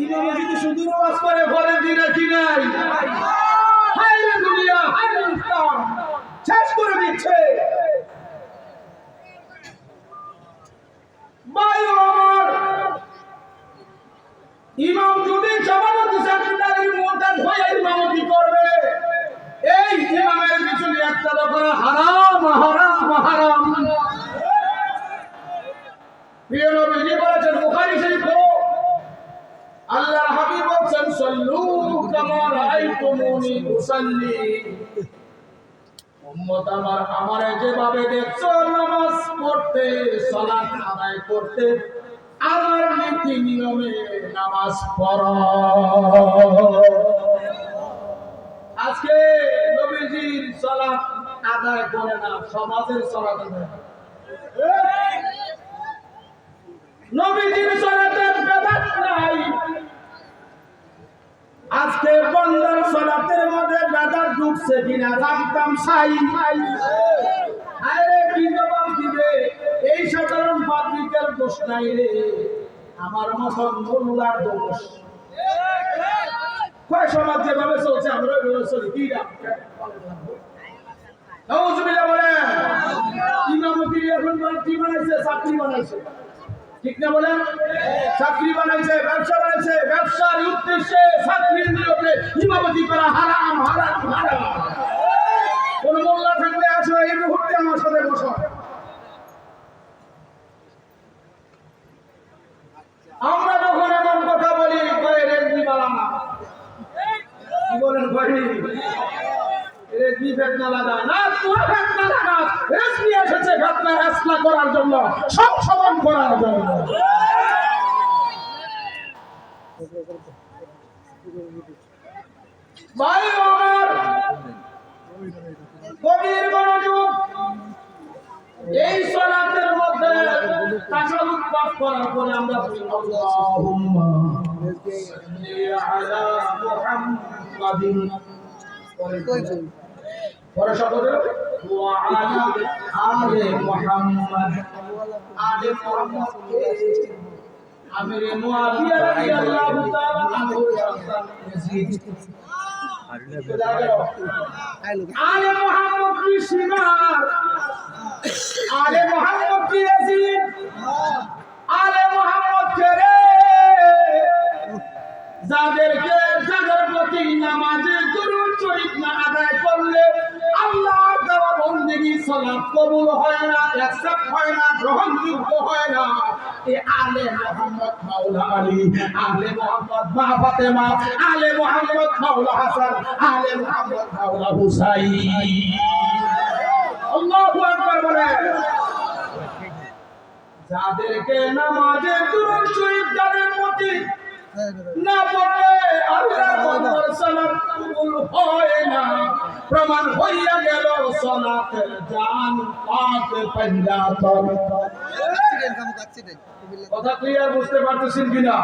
ইমামে যদি শুধু নামাজ পড়ে ঘরে দিনে কি নাই? হায় রে দুনিয়া, হায় রে ইসলাম, শেষ করে দিচ্ছে। ইমাম যদি সভাপতি সেক্রেটারির মোতাজ হয়ে ইমামতি করবে, এই ইমামের পিছনে একটা করা হারাম হারাম হারাম। প্রিয় নবী বলেছেন, বুখারী শরীফ পড়ো, আল্লাহর হাবিব বলেন, সাল্লু কামা রাআইতুমুনি উসাল্লি। উম্মত আমার, আমারে যেভাবে দেখছো নামাজ পড়তে, সালাত আদায় করতে, আমার নীতি নিয়মে নামাজ পড়ো। আজকে নবীজির সালাত আদায় করে না, সমাজের সালাত আদায় করে। নবীজির সালাতের বিধান নাই, আজকে বন্দার সালাতের মধ্যে বিধান ঢুকছে কিনা জানতাম চাই। আরে কি জবাব দিবে? এই সাধারণ পাবলিকের দোষ নাই রে, আমার মতন মোল্লার দোষ। কয় সমাজ যেভাবে চলছে আমরা ওইভাবে চলি। কি নাউজুবিল্লাহ বলে, ইমামতি এখন কি বানাইছে? চাকরি বানাইছে, ঠিক না বলেন? চাকরি বানাইছে, ব্যবসা বানাইছে, ব্যবসার উদ্দেশ্যে চাকরির নিয়তে ইমামতি করা হারাম হারাম হারাম। কোন মোল্লা থাকলে আসো, এই মুহূর্তে আমার সাথে বসো। আমরা যখন এমন কথা বলি, কয় রেজবি বালানা, কি বলেন? কয়নি রেজবি ফেতনা লাগায় না, তোরা ফেতনা লাগাস। রেজবি এসেছে ফেতনা হাসলা করার জন্য, সংশোধন করার জন্য। ভাই আমার, গভীর মনোযোগ। এই সালাতের মধ্যে তাশাহুদ পাঠ করার পরে আমরা বলি, আল্লাহুম্মা সাল্লি আলা মুহাম্মাদিন, পরে শব্দ ওয়া আলা আলে মুহাম্মাদ। আলে মুহাম্মাদ আমিরে মুআবিয়া রাদিয়াল্লাহু তাআলা আনহু ইয়াজিদ। আলে মুহাম্মদ কি শিমার, আলে মুহাম্মদ কি ইয়াজিদ, আলে মুহাম্মদ কে রে? যাদেরকে, যাদের প্রতি নামাজে দুরূদ শরীফ না আদায় করলে আল্লাহর দেওয়া বন্দেগী সালাত কবুল হয় না, অ্যাকসেপ্ট হয় না, গ্রহণযোগ্য হয় না। এই আলে মুহাম্মদ মাওলা আলী, আলে মুহাম্মদ মা ফাতেমা, আলে মুহাম্মদ মাওলা হাসান, আলে মুহাম্মদ মাওলা হুসাইন। আল্লাহু আকবার বলে। যাদেরকে নামাজে দুরূদ শরীফ যাদের প্রতি না পড়লে আল্লাহর সালাত কবুল হয় না, প্রমাণ হইয়া গেল সালাতের জান পাক পাঞ্জাতন। কথা ক্লিয়ার বুঝতে পারতেছেন কিনা?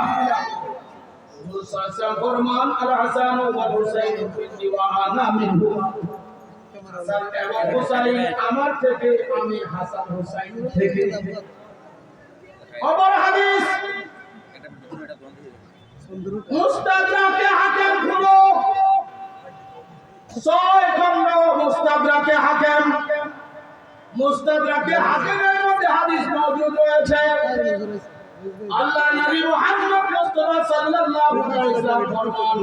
মুসাসা ফরমান আল হাসান ওয়া হুসাইন দিওয়ানা মিনহু, হাসান এবং হুসাইন আমার থেকে, আমি হাসান হুসাইন থেকে। অপর হাদিস মুস্তাদরাকে হাকিম খুলো, 6 খন্ড মুস্তাদরাকে হাকিম। মুস্তাদরাকে হাকিমের মধ্যে হাদিস মওজুদ রয়েছে। আল্লাহ নবী মুহাম্মদ মুস্তাফা সাল্লাল্লাহু আলাইহি ওয়াসাল্লাম ফরমান,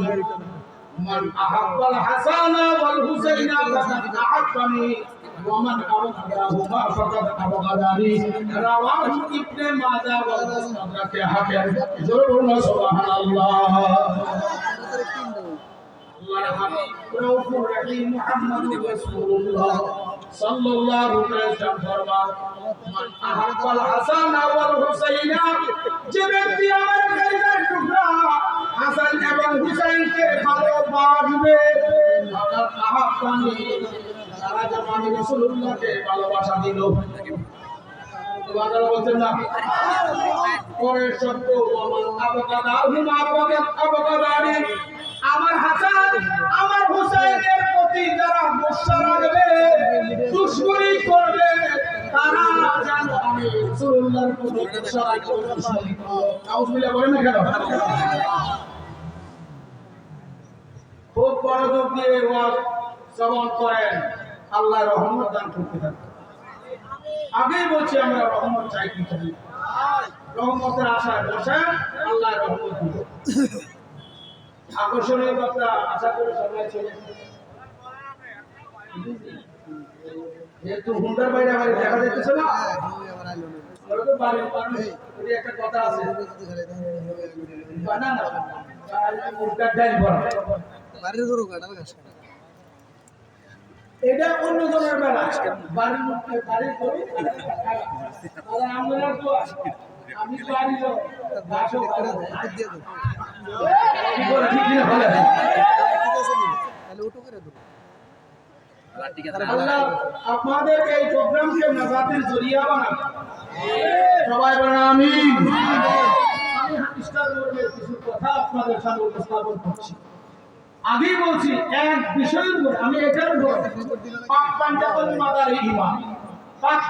মান আহাব্বাল হাসানা ওয়াল হুসাইনা ফাকাদ আহাব্বানি ওয়া মান আবগাদাহুমা ফাকাদ আবগাদানি। রাওয়াহু ইবনে মাজাহ ওয়াল মুস্তাদরাকে হাকিম। জোরে বলুন সুবহানাল্লাহ। আল্লাহর হাবিব রাউফুর রহিম মুহাম্মদুর রাসূলুল্লাহ সাল্লাল্লাহু আলাইহি ওয়াসাল্লাম ফরমান, মান আহাব্বাল হাসানা ওয়াল হুসাইনা, যে ব্যক্তি আমার কলিজার টুকরা হাসান এবং হুসাইনকে ভালোবাসবে, ফাকাদ আহাব্বানি, তারা যেন আমি রাসূলুল্লাহকে ভালোবাসা দিল। সুবহানাল্লাহ বলছেন না? পরের শব্দ আমার আবগাদাহুম আবগাদানি, আমার হাসান আমার হুসাইনের প্রতি যারা গোসা রাখবে, দুশমনি করবে, তারা যেন আমি রাসূলুল্লাহর প্রতি গোসা রাখবো। নাউজুবিল্লাহ বলেন না কেন? খুব মনোযোগ দিয়ে ওয়াজ শ্রবণ করেন, আল্লাহ রহমত দান করতে থাকেন। আগেই বলছি আমরা রহমত চাই কি চাই, রহমতের আশায় বসেন, আল্লাহ রহমত দিবে। আকর্ষণীয় কথা আশা করি সবাই চলে যেহেতু হুন্ডার বাইরে আমার দেখা যাচ্ছে না, আমরা তো বাড়ির মানুষ, একটা কথা আছে বানা না মুরগার ডাল ভরা, বাড়ির গরু কাটার কাজ এটা অন্য জনের বেলা, বাড়ির মধ্যে বাড়ির গরু আর আমরা তো আমি বাড়ি লোক গাছও করে দিয়ে দেব কি করে ঠিক না ভালো তাহলে ওটো করে দেব। আল্লাহ আপনাদের এই প্রোগ্রামকে নাজাতের জরিয়া বানান, সবাই বলেন আমিন। আমি হাদিসটার মধ্যে কিছু কথা আপনাদের সামনে উপস্থাপন করছি। আগেই বলছি এক বিষয়ের উপর, আমি এটার উপর পাক পাঞ্জাতন মাদার ঈমান, পাক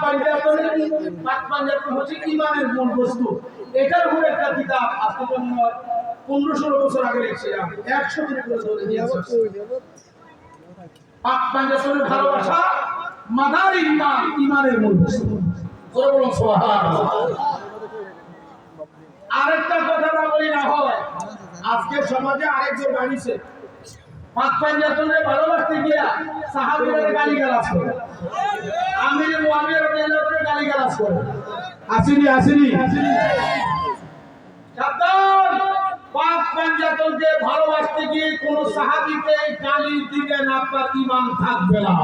পাঞ্জাতন হচ্ছে ঈমানের মূল বস্তু। এটার উপর একটা কিতাব আজকে 15-16 বছর আগে লিখছিলাম, 100 দিন করে ধরে দিয়েছি। পাক পাঞ্জাতনের ভালোবাসা মাদার ঈমান, ঈমানের মূল বস্তু। জোরে বলুন সুবহানাল্লাহ। আরেকটা কথা বলি না হয়, আজকে সমাজে আরেকজন বাড়িছে পাক পাঞ্জাতনের ভালোবাসতে গিয়া সাহাবীদের গালিগালাজ করে, আমির মুআবিয়া রাদিয়াল্লাহু আনহু গালিগালাজ করে। আসেনি সাবধান, পাক পাঞ্জাতনকে ভালোবাসতে গিয়ে কোন সাহাবীকে গালি দিবেন, আপনার ঈমান থাকবে না।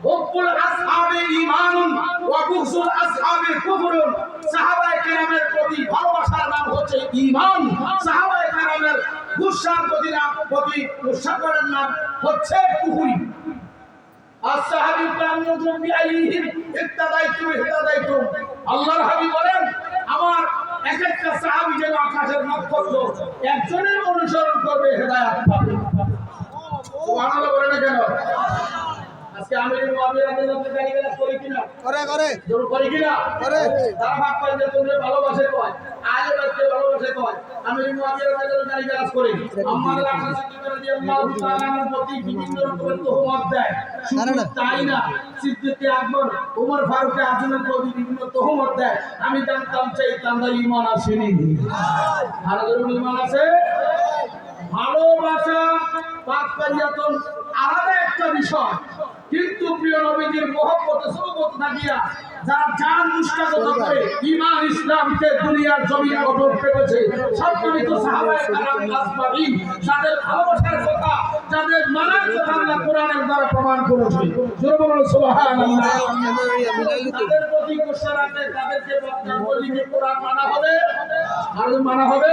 হুব্বুল আসহাবে ঈমানুন ওয়া বুগযুল আসহাবে কুফরুন, সাহাবায়ে কেরামের প্রতি ভালোবাসার নাম হচ্ছে ঈমান, সাহাবায়ে কেরামের গুসার প্রতি গুসা করার নাম হচ্ছে কুফর। আসহাবী কানুজুম বিআইহিম ইহতাদাইতু, আল্লাহর হাবিব বলেন আমার এক একটা সাহাবী যেন আকাশের নক্ষত্র, একজনের অনুসরণ করবে হেদায়েত পাবে। সুবহানাল্লাহ বলেন না কেন? আজকে আমির মুআবিয়া রাদিয়াল্লাহু আনহু গালিগালাজ করে কিনা? করে জোর করে কিনা? করে। তারা পাক পাঞ্জাতনকে ভালোবাসে কয়, আলে বাইতকে ভালোবাসে কয়, আমির মুআবিয়া রাদিয়াল্লাহু আনহু গালিগালাজ করে। আম্মার রাসূল সিদ্দিক রাদিয়াল্লাহু তাআলা আনহুর প্রতি বিভিন্ন রকমের তোহমত দেয়। শুধু তাই না, সিদ্দিক আকবর, ওমর ফারুক আজমের প্রতি বিভিন্ন তোহমত দেয়। আমি জানতাম চাই তাদের ঈমান আসেনি, আর যাদের ঈমান আছে। ভালোবাসা পাক পাঞ্জাতন আলাদা একটা বিষয়, কিন্তু প্রিয় নবীজির মহব্বতে সুবত থাকিয়া যারা জান মুস্তাগত করে ঈমান ইসলামকে দুনিয়ার জমিনে গঠন করেছে, সম্মানিত সাহাবায়ে কেরাম আসমাঈন, যাদের ভালোবাসার কথা, যাদের মানার কথা আল্লাহ কোরআনের দ্বারা প্রমাণ করেছে। জোরে বলুন সুবহানাল্লাহ। তাদের প্রতি গোসা রাখে, তাদেরকে বদনাম করলে কোরআন মানা হবে আর মানা হবে।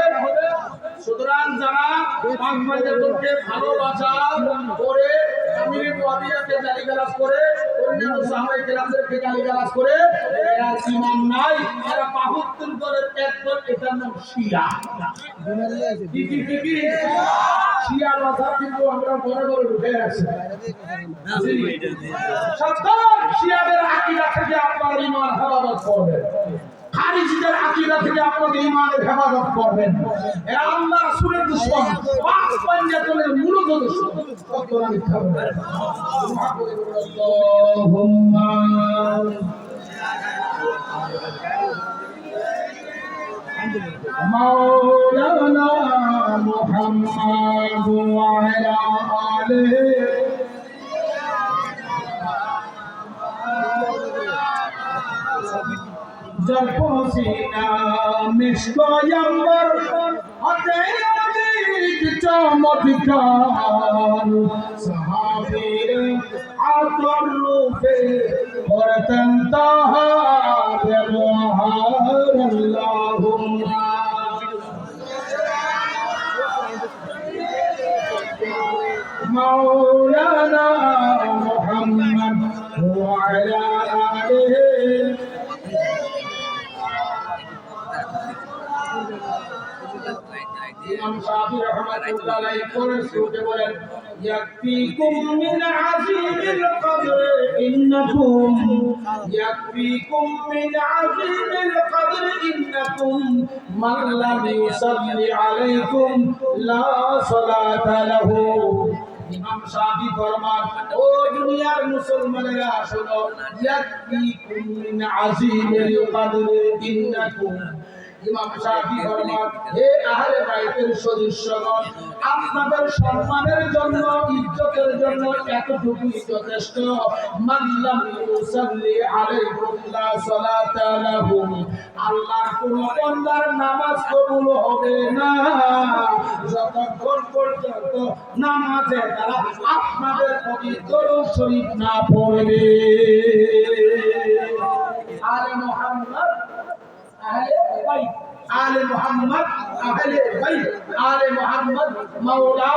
সুতরাং যারা পাক পাঞ্জাতনকে ভালোবাসা করে, আমির মুআবিয়াকে গালিগালাজ করে, অন্যান্য সাহাবায়ে কেরামদেরকে গালিগালাজ করে, এরা ঈমান নাই, এরা বাহুত্তর দলের একদল, এটার নাম শিয়া। কি শিয়া মাযহাব কিন্তু আমরা বড় বড় ঢুকে আছি। সাবধান, শিয়াদের আকীদা থেকে আপনার ঈমান হেফাজত করবেন, খারিজিদের আকীদা থেকে আপনাদের ঈমানের হেফাজত করবেন। এরা আল্লাহ রাসূলের দুশমন, পাক পাঞ্জাতনের মূলত দুশমন। কতরা মিথ্যা বলে। আল্লাহুম্মা মাওলানা মুহাম্মাদ ওয়া আলা আলিহি जब पसीना मिश्कोयंबर अतेयादिक चमत्कार सहाबीर आतर रूपे और तंताहा व्यवहार अल्लाहुम्मा मौलाना मुहम्मद وعلى آله ইমাম শাফি রাহমাতুল্লাহ আলাইহি পড়ে বলেন ইয়াকফিকুম মিন আযীমিল কদর ইন্নাকুম ইয়াকফিকুম মিন আযীমিল কদর ইন্নাকুম মান লাম ইউসাল্লি আলাইকুম লা সালাতা লাহু ইমাম শাফি ফরমান ও দুনিয়ার মুসলমানেরা শোনো ইয়াকফিকুম মিন আযীমিল কদর ইন্নাকুম ইমাম শাফি ফরমান হে আহলে বাইতের সদস্যগণ আপনাদের সম্মানের জন্য ইজ্জতের জন্য এতটুকুই যথেষ্ট মাল্লাম ইউসাল্লি আলাইকুম লা সালাতা লাহু আল্লাহর কোন বান্দার নামাজ কবুল হবে না যতক্ষণ পর্যন্ত নামাজে তারা আপনাদের প্রতি দরুদ শরীফ না পড়বে আলে মুহাম্মদ আহলে বাইত আলে মুহাম্মদ আহলে বাইত আলে মুহাম্মদ মাওলা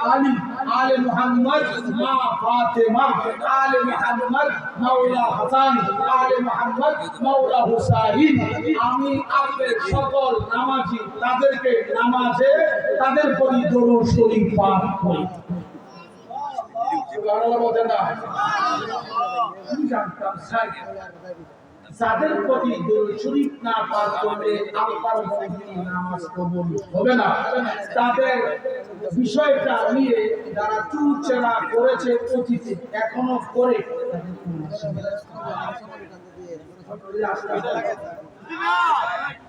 আলী আলে মুহাম্মদ মা ফাতেমা আলে মুহাম্মদ মাওলা হাসান আলে মুহাম্মদ মাওলা হুসাইন আমি আপনাদের সকল নামাজি তাদেরকে নামাজে তাদের প্রতি দরুদ শরীফ পাঠ করি সুবহানাল্লাহ বলেন না আমি জানতাম স্যার যাদের প্রতি দরুদ শরীফ না পাঠ করলে আল্লাহর নবীর নামাজ কবুল হবে না তাদের বিষয়টা নিয়ে যারা চুলচেরা করেছে অতীতে এখনো করে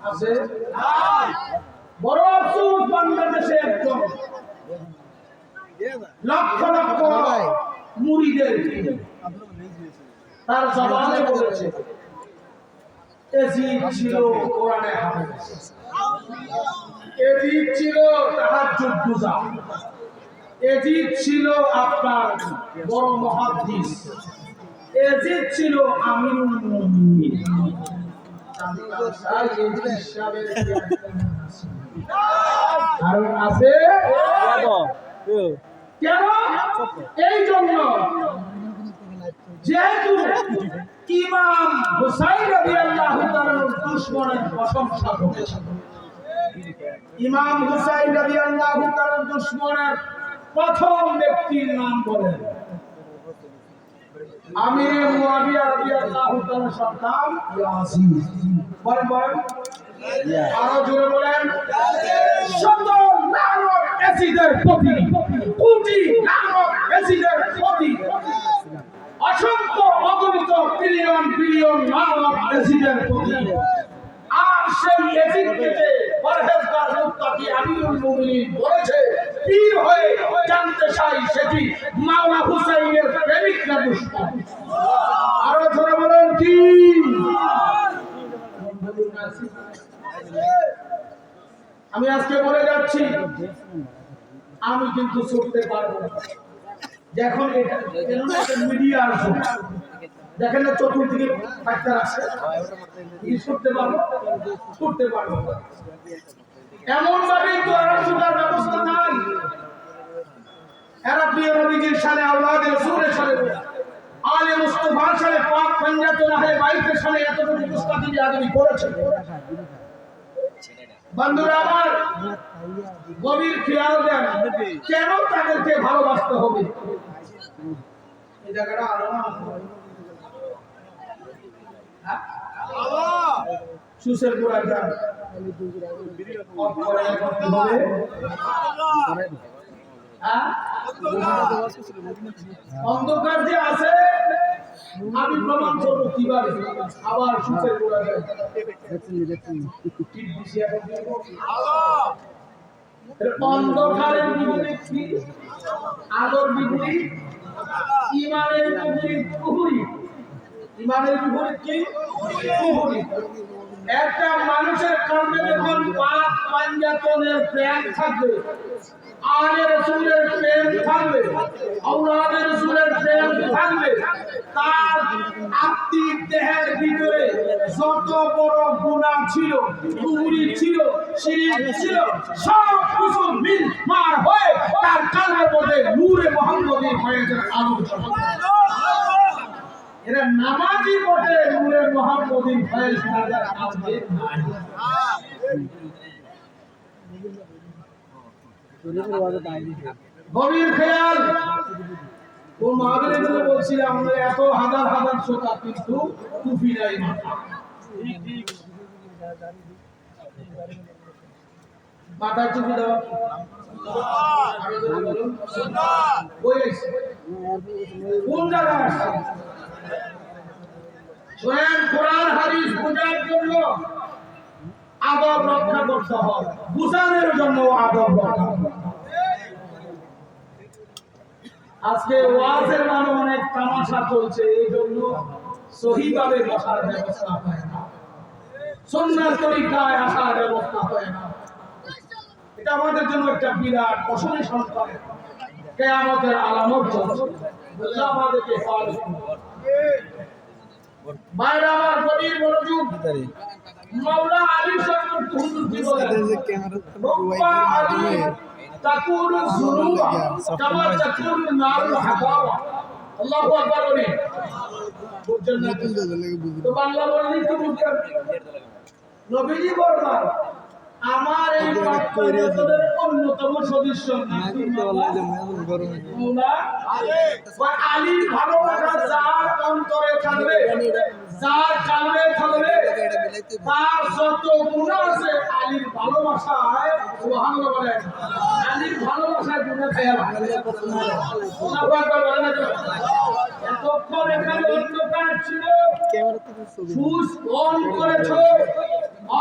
আছে বড় আফসোস বাংলাদেশে একজন লক্ষ লক্ষ মুরিদের তার জবানে বলেছে এজিদ ছিল কোরআনে হাফেজ এজিদ ছিল তাহাজ্জুদ গুজার এজিদ ছিল আপনার বড় মুহাদ্দিস এজিদ ছিল আমিরুল মুমিনিন কারণ আছে কেন এই জন্য যেহেতু ইমাম হুসাইন রাদিয়াল্লাহু তাআলার দুশমনের প্রশংসা করেছে ইমাম হুসাইন রাদিয়াল্লাহু তাআলার দুশমনের প্রথম ব্যক্তির নাম বলেন আমির মুয়াবিয়া রাদিয়াল্লাহু তাআলার সন্তান ইয়াসিন বলেন আরো জোরে বলেন শত লাখত এসিদের প্রতি কোটি লাখত এসিদের প্রতি অসংখ্য অগণিত বিলিয়ন মানব এসিদের প্রতি আর সেই এসিদকে পরহেজগার মুত্তাকি আমিরুল মুমিনিন বলেছে পীর হয়ে জানতে চাই সেটি মাওলা হুসাইনের প্রেমিক না দুশমন আরো জোরে বলেন কি আমি আজকে বলে যাচ্ছি আমি কিন্তু ছুটতে পারবো না যখন এটা মিডিয়া আসে দেখেন না চতুর্দিকে ডাক্তার আছে ছুটতে পারবো এমন ভাবে তো রাসূলের ব্যবস্থা নাই এরা প্রিয় নবীজির সালে আওলাদে রাসূলের সালে আলে মুস্তাফার সালে পাক পাঞ্জাতুল আহলে বাইতের সালে এতটুকু মুস্তাকি আদমি করেছে বন্ধুরা আমার গভীর খেয়াল দেন কেন তাদেরকে ভালোবাসতে হবে এই জায়গাটা আলোচনা সুসের গোড়া যান অন্ধকার যে আছে আমি প্রমাণ করবো কিভাবে আবার সুসের গোড়া যান অন্ধকারের বিপরীত কি আলোর বিপরীত ইমানের বিপরীত কুহুরি ইমানের বিপরীত কি কুহুরি একটা মানুষের কর্মে যখন পাপ পাঞ্জাতনের প্রেম থাকবে আলে রাসূলের প্রেম থাকবে আওলাদে রাসূলের প্রেম থাকবে তার আত্মিক দেহের ভিতরে যত বড় গুনাহ ছিল কুফরি ছিল শিরক ছিল সব কিছু মিল মার হয়ে তার কলবের মধ্যে নূরে মুহাম্মদী হয়ে যায় আলো এরা নামাজি বটে, নূরে মুহাম্মদী ফয়েজ তাদের কাছে নাই। গভীর খেয়াল। ও মাগরে বলে বলছিলাম আমরা এত হাজার হাজার শ্রোতা কিন্তু টুপি নাই মাথা। মাথার টুপি দেওয়া কোন জায়গায় শোনেন, কোরআন হাদিস বোঝার জন্য আদব রক্ষা করতে হয়, বুঝানোর জন্য আদব রক্ষা করতে হয়। আজকে ওয়াজের মানে অনেক তামাশা চলছে, এই জন্য সহিভাবে বসার ব্যবস্থা হয় না, সুন্নাহর তরিকায় আসার ব্যবস্থা হয় না। এটা আমাদের জন্য একটা বিরাট অশনি সংকট, কিয়ামতের আলামত চলছে। আল্লাহ আমাদেরকে পার মায়েরা আমার গভীর মনোযোগ। মাওলা আলী সাহেব হুজুর কি বলেন, রব্বা আলী তাকুলু যুনুবা কামা তাকুলু নারুল হাকাওয়া। আল্লাহু আকবার বলেন, বুঝছেন না তো বাংলা বলেন তো বুঝছেন। নবীজি বলেন আমার এই পাঁচজনের অন্যতম সদস্য আলীর ভালোবাসা যার অন্তরে থাকবে, যার কালবে থাকবে, তার যত গুনাহ আছে আলীর ভালোবাসায়, সুবহানাল্লাহ বলেন, আলীর ভালোবাসায় গুনাহ খায়া এতক্ষণ এখানে অন্ধকার ছিল, সুস অন করেছো,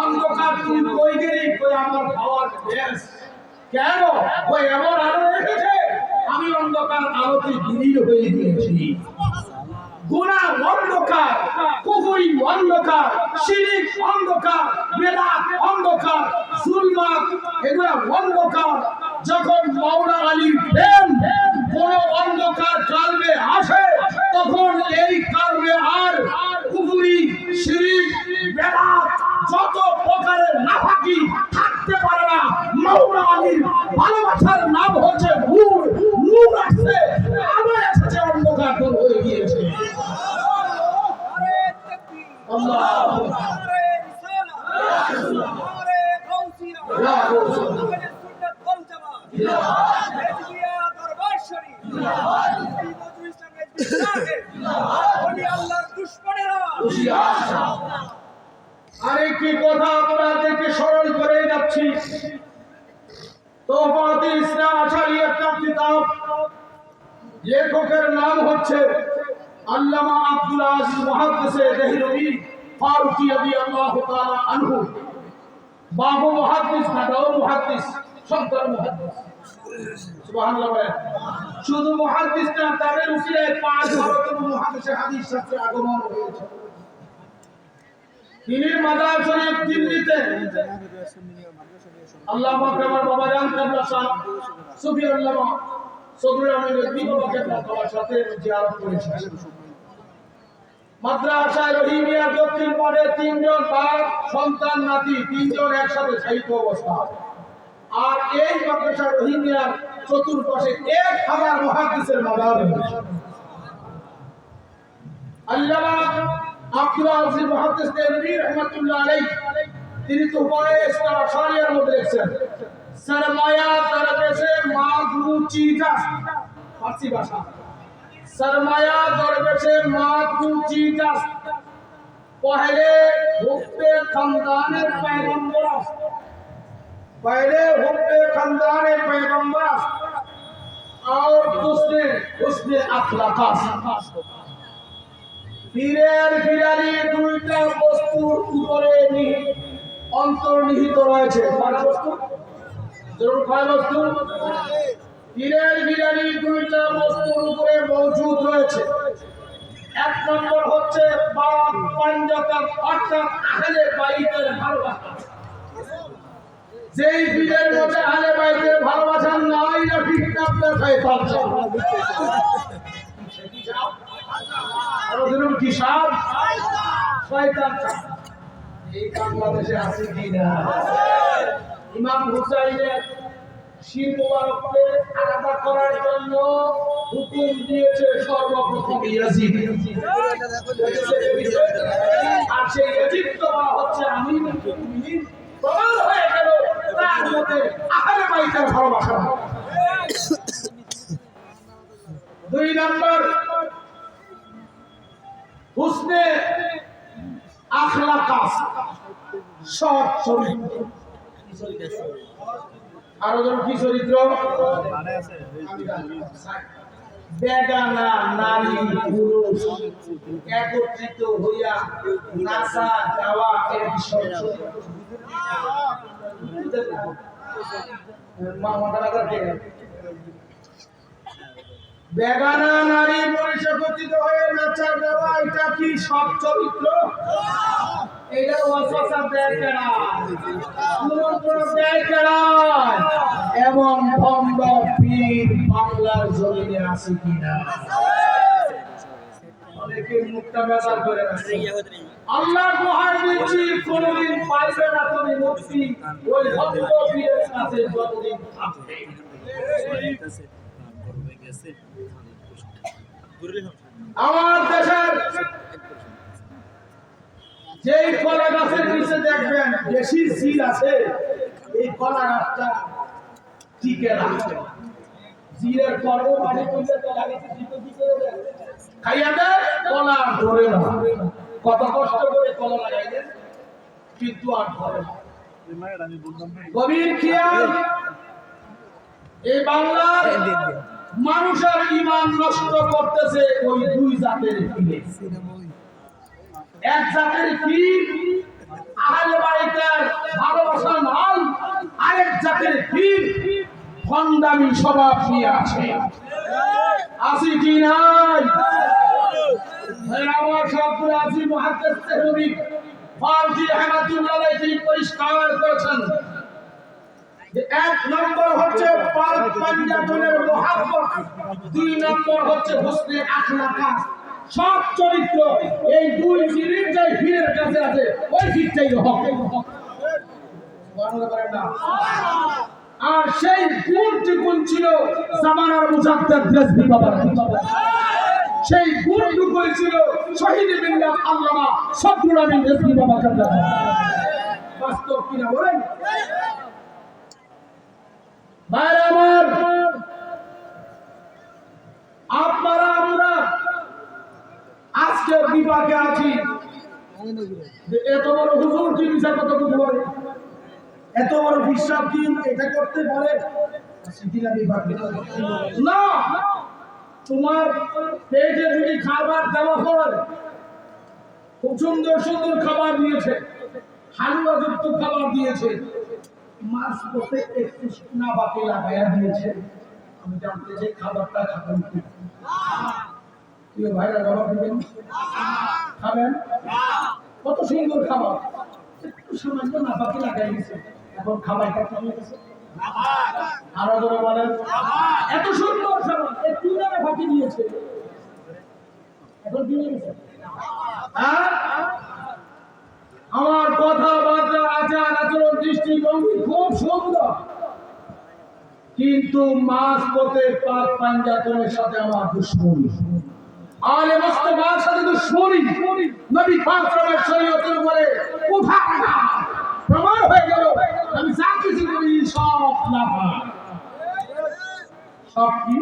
অন্ধকার তুমি কই গেলি, কই আমার খাওয়ার গ্যাস কেন, কই এমন আলো রেখেছে, আমি অন্ধকার আলোতে বিলীন হয়ে গিয়েছি। গুনাহ অন্ধকার, কুফরি অন্ধকার, শিরক অন্ধকার, বিদআত অন্ধকার, জুলমাত এগুলো অন্ধকার। যখন মাওলা আলীর প্রেম কোন অন্ধকার কালবে আসে, তখন এই কালবে আর কুফরি, শিরক, বিদআত যত প্রকারের নাফাকি থাকতে পারে না। মাওলা আলীর ভালোবাসার নাম হচ্ছে নূর। নূর আসছে, আলো এসেছে, অন্ধকার দূর হয়ে গিয়েছে। আল্লাহু আকবার। আরেকটি কথা আপনাদেরকে স্মরণ করে যাচ্ছি, তোফাতে ইসলাম আশারি একটা কিতাব, লেখকের নাম হচ্ছে আল্লামা আব্দুল আজিজ মুহাদ্দিস দেহলভী ফারুকি রাদিয়াল্লাহু তাআলা আনহু। বাবু মুহাদ্দিস, দাদাও মুহাদ্দিস, সন্তান মুহাদ্দিস, সুবহানাল্লাহ বলেন। শুধু মুহাদ্দিস না, তাদের উসিলায় পাঁচ ভারতীয় মুহাদ্দিস হাদিস শাস্ত্রে আগমন হয়েছে। তিনি মাদার শরীফ দিল্লিতে আল্লাহ পাক আমার বাবা জান কাবলা শাহ সুফি আল্লামা সদরুল আমিন দিবাবা কেবলা বাবার সাথে জিয়ারত করেছেন। মাদ্রাসায় রহিমিয়া দক্ষিণ পাড়ে তিনজন বাপ সন্তান নাতি, তিনজন একসাথে সাহিত্য অবস্থা। আর এই মাদ্রাসা রহিমিয়ার চতুর্পাশে 1000 মুহাদ্দিসের মাদার রয়েছে। আল্লামা আব্দুল আজিজ মুহাদ্দিস দেহলভী রাহমাতুল্লাহ আলাইহি তিনি তোফায়ে ইসলাম আশারিয়ার মধ্যে লিখছেন, सरमाया दरबे से मागू चीजा, फारसी भाषा, सरमाया दरबे से मागू चीजा, पहले हुक्के खानदाने पैगंबर, पहले हुक्के खानदाने पैगंबर और दूसरे उसने अखलाकास। পীরের ফিরালি দুইটা বস্তুর উপরে অন্তর্নিহিত রয়েছে। কয়টা বস্তু? জরুর কয় বস্তু? পীরের ফিরালি দুইটা বস্তুর উপরে মওজুদ রয়েছে। এক নম্বর হচ্ছে বাপ পঞ্জতক, অর্থাৎ আহলে বাইতের ভালোবাসা। যেই পীরের মধ্যে আহলে বাইতের ভালোবাসা নাই, না ঠিক না শয়তান এই বাংলাদেশে আছে কিনা? ইমাম হুসাইনের শির মোবারককে আলাদা করার জন্য হুকুম দিয়েছে সর্বপ্রথম ইয়াজিদ। আর সেই ইয়াজিদ তো হচ্ছে আমিরুল মুমিনিন। প্রমাণ হয়ে গেল তার মধ্যে আহলে বাইতের ভালোবাসা। 2 নম্বর হুসনে আখলাকাস, সৎ চরিত্র। আরো যেন কি চরিত্র? বেগানা নারী পুরুষ একত্রিত হইয়া নাচা যাওয়া এর বিষয়। বেগানা নারী পুরুষ একত্রিত হয়ে নাচা যাওয়া, এটা কি সৎ চরিত্র? এটা ওয়াসওয়াসা দেয় কেনা, কুমন্ত্রণ দেয় কেনা, এবং ভণ্ড পীর বাংলার জমিনে আছে কিনা? অনেকে মুক্তা বেজার করে আছে। আল্লাহ দোহাই দিচ্ছি, কোনদিন পাইবে না তুমি মুক্তি ওই ভণ্ড পীরের কাছে যতদিন থাকবে। আমার দেশের যেই কলা গাছের নিচে দেখবেন বেশি সিল আছে, এই কলা গাছটা টিকে রাখে। জিরের পর্ব মানে করলে কলা গাছে টিকে টিকে খাইয়া দেয়, কলা ধরে না। কত কষ্ট করে কলা লাগাইলেন, কিন্তু আর ধরে না। গভীর খেয়াল, এই বাংলার মানুষের ঈমান নষ্ট করতেছে ওই 2 জাতের পীর। এক জাতের পীর আহলে বাইতের ভালোবাসা নাই, আরেক জাতের পীর ভণ্ডামি স্বভাব নিয়ে আছে। আছে কি নাই? আমার শাহপুর আজি মুহাদ্দিস তেহরি ফারজি রাহমাতুল্লাহ আলাইহি পরিষ্কার করেছেন। 1 নম্বর হচ্ছে পাক পাঞ্জাতনের মুহাব্বত, 2 নম্বর হচ্ছে হুসনে আখলাকাস, সৎ চরিত্র। এই 2 জিনিস যে পীরের কাছে আছে ওই পীরটাই হক। সুবহানাল্লাহ বলেন না? আর সেই গুণটুকু ছিল জামানার মুজাদ্দিদ রেজভী বাবা। সেই গুণটুকু ছিল শহীদ মিল্লাত আল্লামা সদরুল আমিন রেজভী বাবা কাবলা। বাস্তব কিনা বলেন? ভাইরা আমার, আপনারা আমরা আজকে বিভাগে আছি। এত বড় হুজুর কি বিচার কত বলে, এত বড় বিশ্বাস কি এটা করতে পারে? না, তোমার পেটে যদি খাবার দেওয়া হয়, খুব সুন্দর সুন্দর খাবার দিয়েছে, হালুয়া যুক্ত খাবার দিয়েছে, মাছ করতে একটু শুকনা বাকি লাগাইয়া দিয়েছে, আমি জানতে চাই খাবারটা খাবেন কি? প্রিয় ভাইরা জবাব দিবেন, খাবেন? কত সুন্দর খাবার, একটু সামান্য না বাকি লাগাই দিয়েছে, এখন খাবারটা কেমন গেছে? আরো ধরে বলেন, এত সুন্দর খাবার একটু না বাকি দিয়েছে, এখন কি গেছে? আমার কথাবার্তা, আচার আচরণ, দৃষ্টিভঙ্গি খুব সুন্দর, কিন্তু মাছ পথে পাক পাঞ্জাতনের সাথে আমার দুশ্মনী, আলে মুস্তাফার সাথে দুশ্মনী, নবী পাক সাল্লাল্লাহু আলাইহি শরীয়তের উপরে কুফার প্রমাণ হয়ে গেল। আমি যা কিছু করি সব নাফা, সব কি?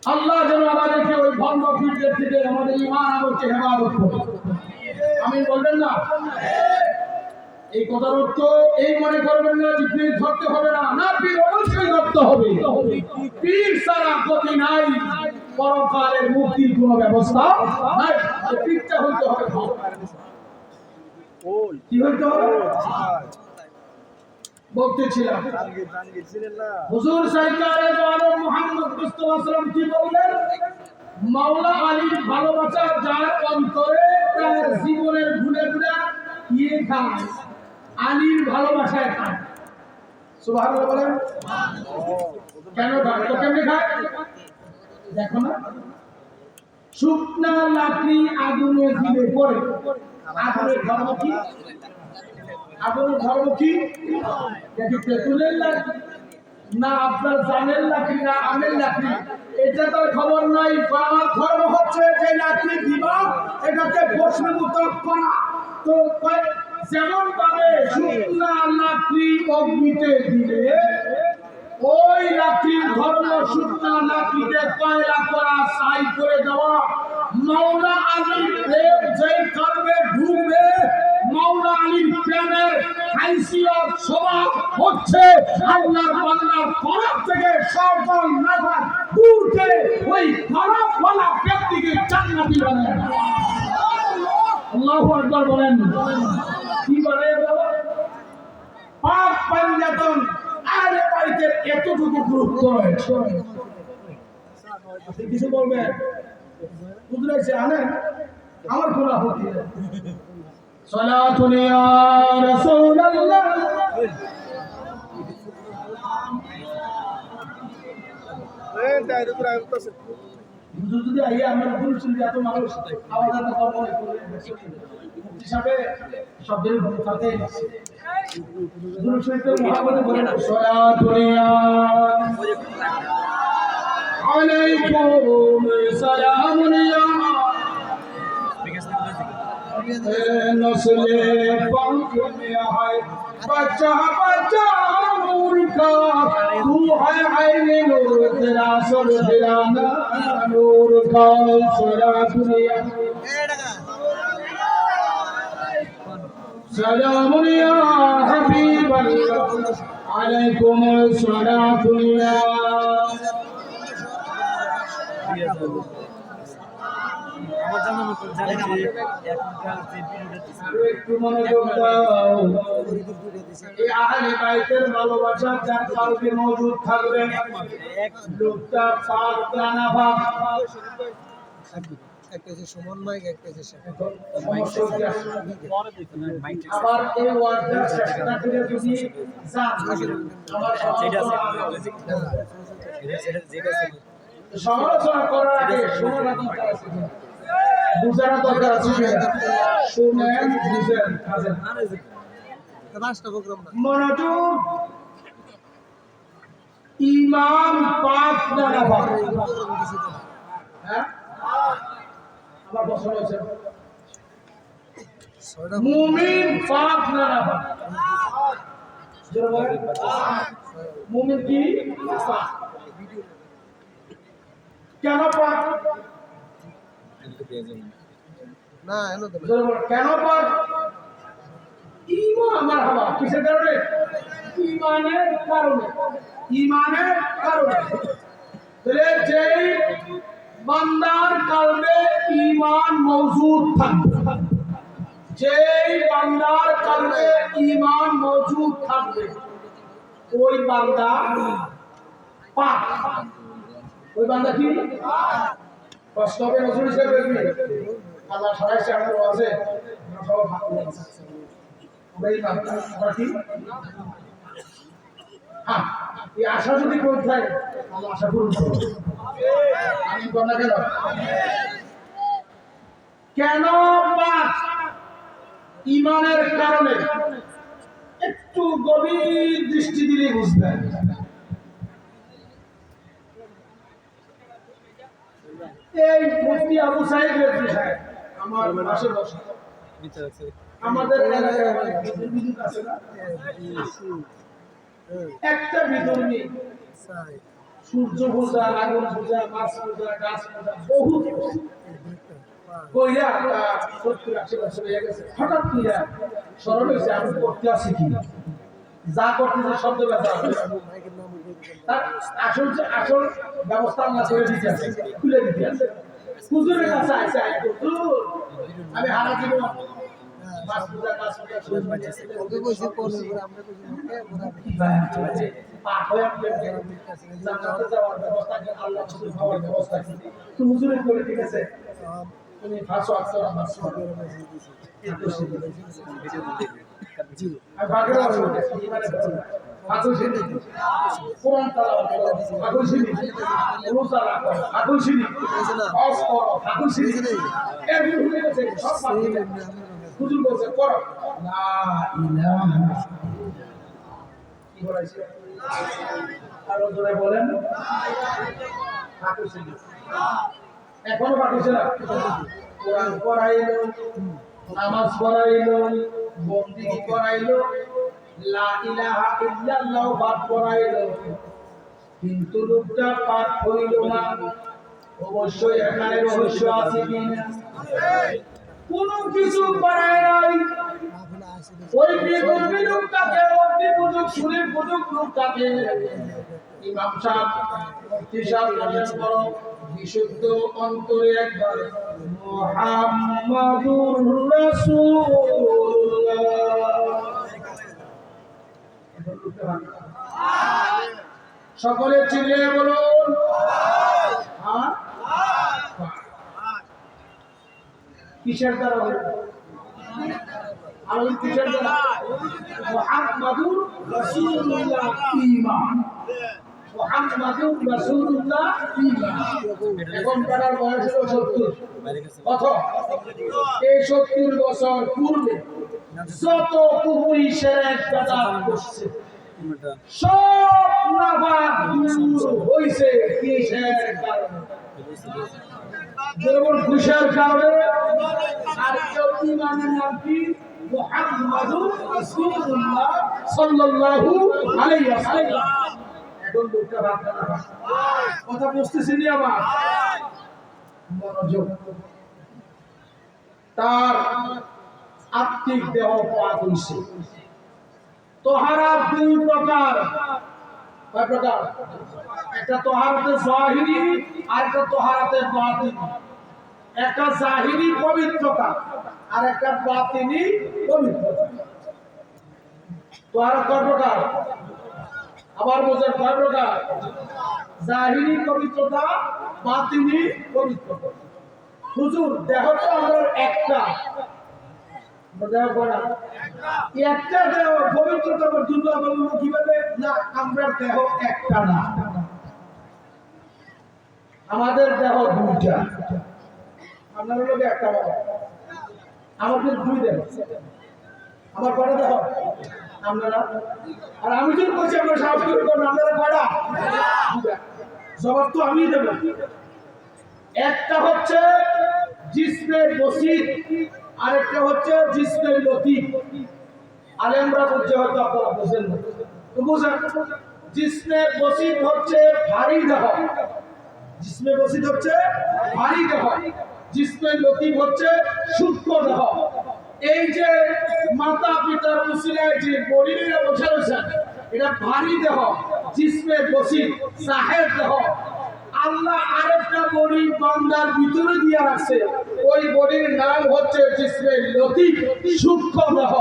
আল্লাহ যেন আমাদেরকে ওই ভণ্ড পীরদের থেকে আমাদের ঈমান আমলকে হেফাজত করে। আমি বলবেন না? এই কথার অর্থ এই মনে করবেন না যে পীর ধরতে হবে না, না, পীর অবশ্যই ধরতে হবে। পীর ছাড়া গতি নাই, পরকালের মুক্তির কোনো ব্যবস্থা নাই। পীরটা হইতে হবে, কি হইতে হবে? বলতেছিলাম হুজুর সরকারে দো আলম মুহাম্মদ মুস্তাফা সাল্লাল্লাহু আলাইহি ওয়াসাল্লাম কি বললেন? মাওলা আলীর ভালোবাসা যার অন্তরে, তার জীবনের গুণে গুণা ইয়ে খায়, আলীর ভালোবাসায় খায়। সুবহানাল্লাহ বলেন। কেন খায়? তো কেমনে খায় দেখো না, শুকনা লাকড়ি আগুনে দিলে পড়ে, আগুনের ধর্ম কি? আগুনের ধর্ম কি? দেখি তেঁতুলের লাকড়ি না আপনার জানের লাকড়ি না আমের লাকড়ি, এটা তার খবর নাই। আমার ধর্ম হচ্ছে যে লাকড়ি দিবা এটাকে প্রশ্নবোধক করা। তো যেমন ভাবে শুকনা লাকড়ি অগ্নিতে দিলে ওই লাকড়ির ধর্ম শুকনা লাকড়িতে কয়লা করা, ছাই করে দেওয়া। মাওলা আলীর প্রেম যেই কারণে ঢুকবে, মাওলা আলীর প্রেমের হাইসিয়ত স্বভাব হচ্ছে আল্লাহর বান্দার তরফ থেকে সকল নাফাক দূর করে ওই তরফওয়ালা ব্যক্তিকে জান্নাতি বানায়। আল্লাহু আকবার বলেন। কি বলে বাবা? পাক পাঞ্জাতন আলে বাইতের এতটুকু গুরুত্ব রয়েছে। কিছু বলবেন? বুঝলেছে আনেন আমার খোলা হতে সালাতুন ইয়া রাসূলুল্লাহ। এই ডাইরে পুরা উঠতেছে যদি আইয়া আমরা গুরু শুনতে এত মানুষ আওয়াজ এত কম করে হিসাবে শব্দের সাথে গুরু শুনতে মুহাম্মদ বলেন সালাতুন ইয়া আলাইকুম সালামুন ইয়া नस्ले पंख में है बच्चा बच्चा नूर का, तू है आईने नूर तेरा सर दिलाना नूर का। सारा दुनिया सलाम या हबीब अल्लाह अलैकुम सलाम या। একটু মনোযোগ দাও। এই আহলে বাইতের ভালোবাসা যার কালবে মজুদ থাকবে, লোকটা পাক জানা ভাব। একটা যে সমন্বয়, একটা যে আবার এই ওয়ার্ডটা চেষ্টা করে যদি সমালোচনা করার আগে শোনা দরকার আছে, বুঝানো দরকার আছে। শুনেন বুঝেন কাজেন মনোযোগ। ইমাম পাক জানা ভাব। হ্যাঁ আমার প্রশ্ন হচ্ছে মুমিন পাক জানা ভাব। মুমিন কি কেন পাক? না কেন পাক? ঈমান মারহাবা কিসের কারণে? ঈমানের কারণে। ঈমানের কারণে। তাহলে যেই বান্দার কলবে ঈমান মওজুদ থাকবে, যেই বান্দার কলবে ঈমান মওজুদ থাকবে, ওই বান্দা পাক। ওই বান্দা কি কষ্ট হবে? নজরুল হিসেবে আল্লাহ সরাইছে আমাদের আছে সব ভাগ করে ওই বান্দা আমরা কি হ্যাঁ এই আশা যদি করতে থাকে আল্লাহ আশা পূরণ করবে। আমি বলনা কেন কেন পাক? ঈমানের কারণে। একটু গভীর দৃষ্টি দিলে বুঝবেন। এই মুফতি আবু সাইদ রেজভী সাহেব আমার পাশে বসে, আমাদের এলাকায় বিদ্যুৎ আছে না, একটা বিদ্যুৎ নেই। সূর্য পূজা, আগুন পূজা, মাছ পূজা, গাছ পূজা বহুত কইরা 70-80 বছর হয়ে গেছে। হঠাৎ কইরা স্মরণ হয়েছে আমি করতে আসি কি যা করতেছে শব্দ ব্যথা আসল ব্যবস্থা আমরা করে দিতে আছে, খুলে দিতে আছে। হুজুরের কাছে আইসে আমি হারা জীবন মাছ পূজা গাছ হুজুরের করে ঠিক আছে তুমি ফাঁসো আক্তর আমার হুজুর বলছে করো লা ইলাহা আরো জোরে বলেন। এখনো পাঠিয়েছে না। কোরআন পড়াইলো, নামাজ পড়াইলো, বন্দেগী করাইলো, লা ইলাহা ইল্লাল্লাহ পাঠ করাইলো, কিন্তু লোকটা পাঠ হইল না। অবশ্যই এখানে রহস্য আছে কিনা? কোনো কিছু করায় নাই। ওই বিগত লোকটাকে, অগ্নি পূজক, সূর্য পূজক লোকটাকে ইমাম সাহেব, মুফতি সাহেব বলেন, বড় বিশুদ্ধ অন্তরে একবার মুহাম্মাদুর রাসূলুল্লাহ সকলে চিল্লিয়ে বলুন কিসের দ্বারা হলো? আর কিসের দ্বারা? মুহাম্মাদুর রাসূলুল্লাহ ঈমান, মুহাম্মাদুর রাসূলুল্লাহ ঈমান। এখন তার বয়স হলো 70। কত? এই 70 বছর পূর্বে যত কুফরি শিরক বিদআত করছে সব নাফাক দূর হইছে কিসের কারণে? যেমন খুশার কারণে। আর কেউ ঈমানের নাম কি? মুহাম্মাদুর রাসূলুল্লাহ সাল্লাল্লাহু আলাইহি ওয়াসাল্লাম। এখন লোকটা ভাবনা না কথা বুঝতেছেন নি? আবার মনোযোগ। তার আত্মিক দেহ পাক হইছে। তাহারা দুই প্রকার। কয় প্রকার? একটা তাহারাতে জাহিরি আর একটা তাহারাতে বাতিনি। একটা জাহিরি পবিত্রতা আর একটা বাতিনি পবিত্রতা। তাহারা কয় প্রকার? আবার বোঝেন কয় প্রকার? জাহিরি পবিত্রতা, বাতিনি পবিত্রতা। হুজুর দেহ তো আমাদের একটা, একটা দেহ পবিত্রতা দুর্বল বলবো কিভাবে? না, আমরা দেহ একটা না, আমাদের দেহ দুইটা। আপনাদের লোক একটা বলো, আমাদের দুই দেহ। আমার কটা দেহ? আপনারা। আর আমি যদি বলছি আমরা সাহস করে করবো, আপনারা কটা? জবাব তো আমি দেব। একটা হচ্ছে জিসমে বসিত, আরেকটা হচ্ছে জিসমে লতিফ। আলেমরা বলছে, হয়তো আপনারা বুঝেন না, তো বুঝেন। জিসমে বসিত হচ্ছে ভারী দেহ, জিসমে বসিত হচ্ছে ভারী দেহ, জিসমে লতিফ হচ্ছে সূক্ষ্ম দেহ। এই যে মাতা পিতার উসিলায় যে বডিটা বসে রয়েছেন, এটা ভারী দেহ, জিসমে বসিত সাহেব দেহ। আল্লাহ আরেকটা বডি বান্দার ভিতরে দিয়ে রাখছে, ওই বডির নাম হচ্ছে জিসমে লতিফ, সূক্ষ্ম দেহ।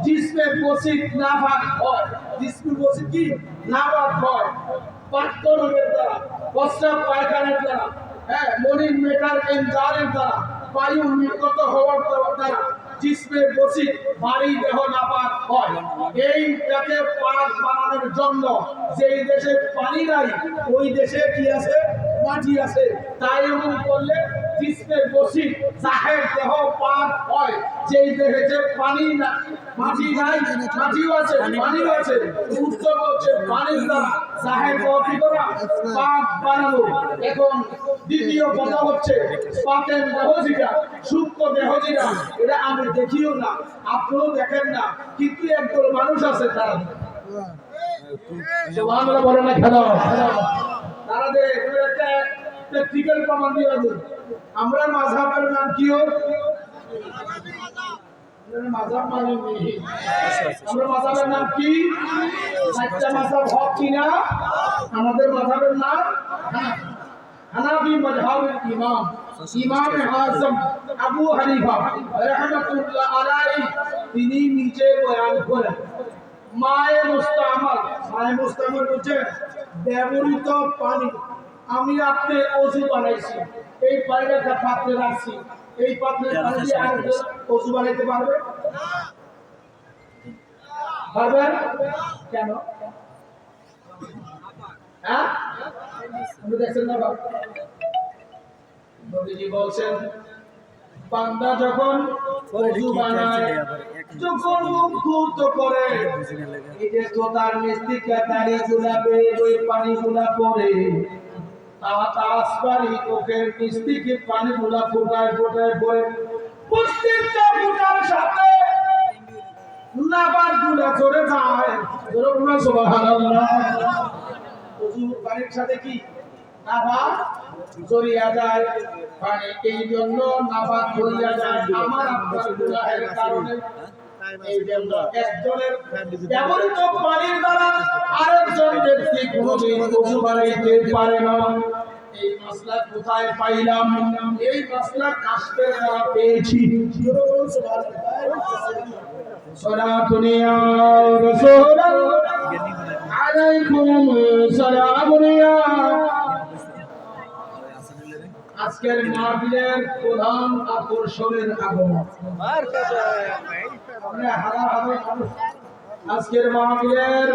জিসমে বসিত নাফাক হয়। জিসমে বসিত কি? নাফাক হয় পাককরণের দ্বারা, প্রস্রাব পায়খানার দ্বারা, হ্যাঁ, মনির মেটার এনজারের দ্বারা, বায়ু নির্গত হওয়ার দ্বারা জিসমে বসিত ভারী দেহ নাপাক হয়। এইটাকে পাক বানানোর জন্য যেই দেশে পানি নাই ওই দেশে কি আছে? মাটি আছে। তাই এমন করলে জিসমে বসিত সাহেব দেহ পাক হয়। যেই দেশে পানি না, মাটি নাই, মাটিও আছে, পানিও আছে, উত্তর হচ্ছে পানির দ্বারা সাহেব কি করা? পাক বানানো। এখন দ্বিতীয় কথা হচ্ছে পাকের দেহ যেটা, সূক্ষ্ম দেহ যেটা, এটা আমি দেখিও না, আপনিও দেখেন না, কিন্তু একদল মানুষ আছে তারা সুবহানাল্লাহ বলে না কেন? তারা একটা প্র্যাকটিক্যাল প্রমাণ দিয়ে দেয়। আমরা মাযহাবের নাম কি? মাযহাব মানে আমরা মাযহাবের নাম কি? একটা মাযহাব হক কিনা? আমাদের মাযহাবের নাম হানাফি মাযহাবের ইমাম, ইমাম আযম আবু হানিফা রাহমাতুল্লাহ আলাইহি, তিনি নিজে বয়ান করেন মায়ে মুস্তামাল। মায়ে মুস্তামাল হচ্ছে ব্যবহৃত পানি। আমি আপনি ওযু বানাইছি, এই পানিটা একটা পাত্রে রাখছি, এই পাত্রের পানি দিয়ে আরেকজন ওযু বানাইতে পারবে? পারবেন? কেন? হ্যাঁ, আপনি দেখছেন না? নবীজি বলছেন বান্দা যখন ওযু বানায়, যখন মুখ ধৌত করে, এই যে তোতার মিষ্টিকা দাঁড়ি গুলাবে ওই পানিগুলা পড়ে, আসবারি চোখের মিষ্টিকে পানিগুলা ফোটায় ফোটায় পড়ে, প্রত্যেকটা ফোটার সাথে নাবার গুলা চলে যায়। সুবহানাল্লাহ। ওযু পানির সাথে কি নাবার জড়িয়ে যায়, পানি এই জন্য নাবার জড়িয়ে যায় আমার আপনার গুনাহের কারণে। এই জন্য একজনের ব্যবহৃত পানির দ্বারা আরেকজন ব্যক্তি কোনোদিন ওযু বানাইতে পারে না। এই মাসলা কোথায় পাইলাম? এই মাসলা কাশফের দ্বারা পেয়েছি। সালাতুন ইয়া রাসূলুল্লাহ আলাইকুম সালামুন ইয়া। আজকের মাহফিলের প্রধান আকর্ষণের আগমন। আজকের মাহফিলের